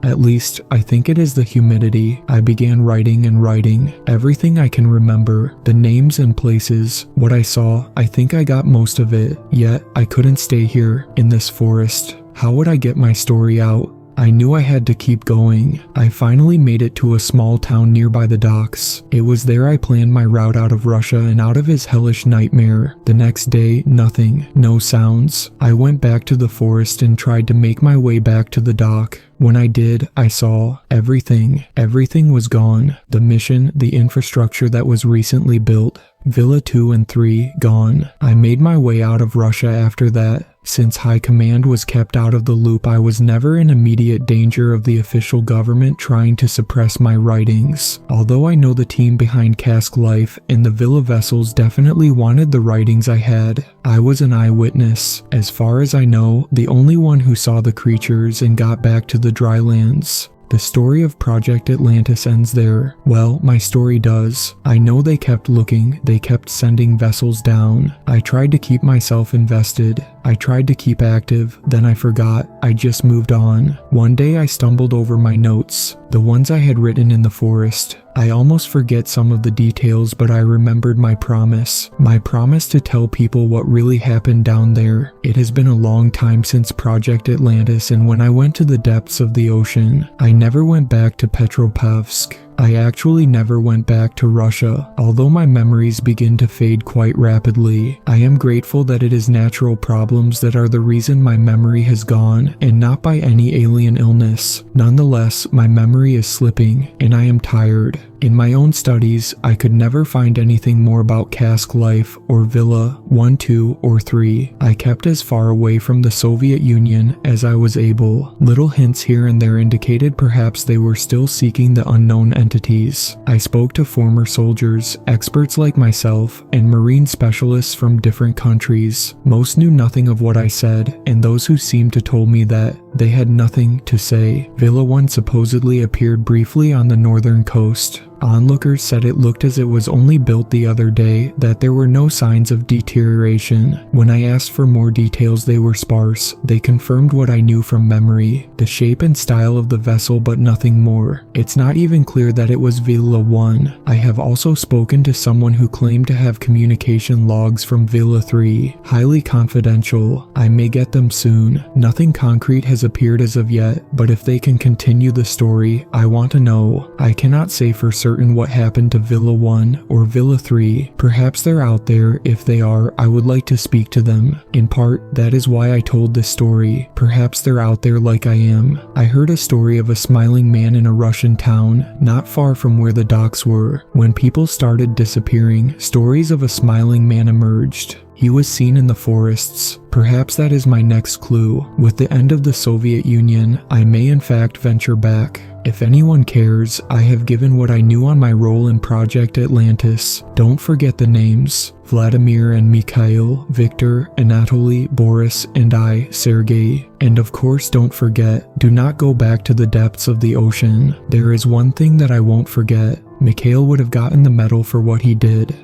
[SPEAKER 1] At least, I think it is the humidity. I began writing and writing. Everything I can remember. The names and places. What I saw, I think I got most of it. Yet, I couldn't stay here, in this forest. How would I get my story out? I knew I had to keep going. I finally made it to a small town nearby the docks. It was there I planned my route out of Russia and out of his hellish nightmare. The next day, nothing. No sounds. I went back to the forest and tried to make my way back to the dock. When I did, I saw everything. Everything was gone. The mission, the infrastructure that was recently built. Villa 2 and 3, gone. I made my way out of Russia after that. Since High Command was kept out of the loop, I was never in immediate danger of the official government trying to suppress my writings. Although I know the team behind Cask Life and the Villa vessels definitely wanted the writings I had, I was an eyewitness. As far as I know, the only one who saw the creatures and got back to the dry lands. The story of Project Atlantis ends there. Well, my story does. I know they kept looking, they kept sending vessels down. I tried to keep myself invested. I tried to keep active, then I forgot. I just moved on. One day I stumbled over my notes, the ones I had written in the forest. I almost forget some of the details, but I remembered my promise to tell people what really happened down there. It has been a long time since Project Atlantis, and when I went to the depths of the ocean, I never went back to Petropavsk. I actually never went back to Russia. Although my memories begin to fade quite rapidly, I am grateful that it is natural problems that are the reason my memory has gone, and not by any alien illness. Nonetheless, my memory is slipping, and I am tired. In my own studies, I could never find anything more about Cask Life or Villa 1, 2, or 3. I kept as far away from the Soviet Union as I was able. Little hints here and there indicated perhaps they were still seeking the unknown entities. I spoke to former soldiers, experts like myself, and marine specialists from different countries. Most knew nothing of what I said, and those who seemed to told me that they had nothing to say. Villa 1 supposedly appeared briefly on the northern coast. Onlookers said it looked as it was only built the other day, that there were no signs of deterioration. When I asked for more details, they were sparse. They confirmed what I knew from memory, the shape and style of the vessel, but nothing more. It's not even clear that it was Villa 1. I have also spoken to someone who claimed to have communication logs from Villa 3, highly confidential. I may get them soon. Nothing concrete has appeared as of yet, but if they can continue the story, I want to know. I cannot say for certain certain what happened to Villa 1 or Villa 3. Perhaps they're out there. If they are, I would like to speak to them. In part, that is why I told this story. Perhaps they're out there like I am. I heard a story of a smiling man in a Russian town, not far from where the docks were. When people started disappearing, stories of a smiling man emerged. He was seen in the forests. Perhaps that is my next clue. With the end of the Soviet Union, I may in fact venture back. If anyone cares, I have given what I knew on my role in Project Atlantis. Don't forget the names: Vladimir and Mikhail, Victor, Anatoly, Boris, and I, Sergei. And of course, don't forget, do not go back to the depths of the ocean. There is one thing that I won't forget. Mikhail would have gotten the medal for what he did.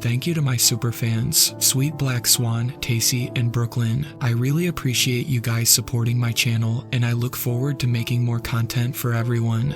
[SPEAKER 1] Thank you to my superfans, Sweet Black Swan, Tacy, and Brooklyn. I really appreciate you guys supporting my channel, and I look forward to making more content for everyone.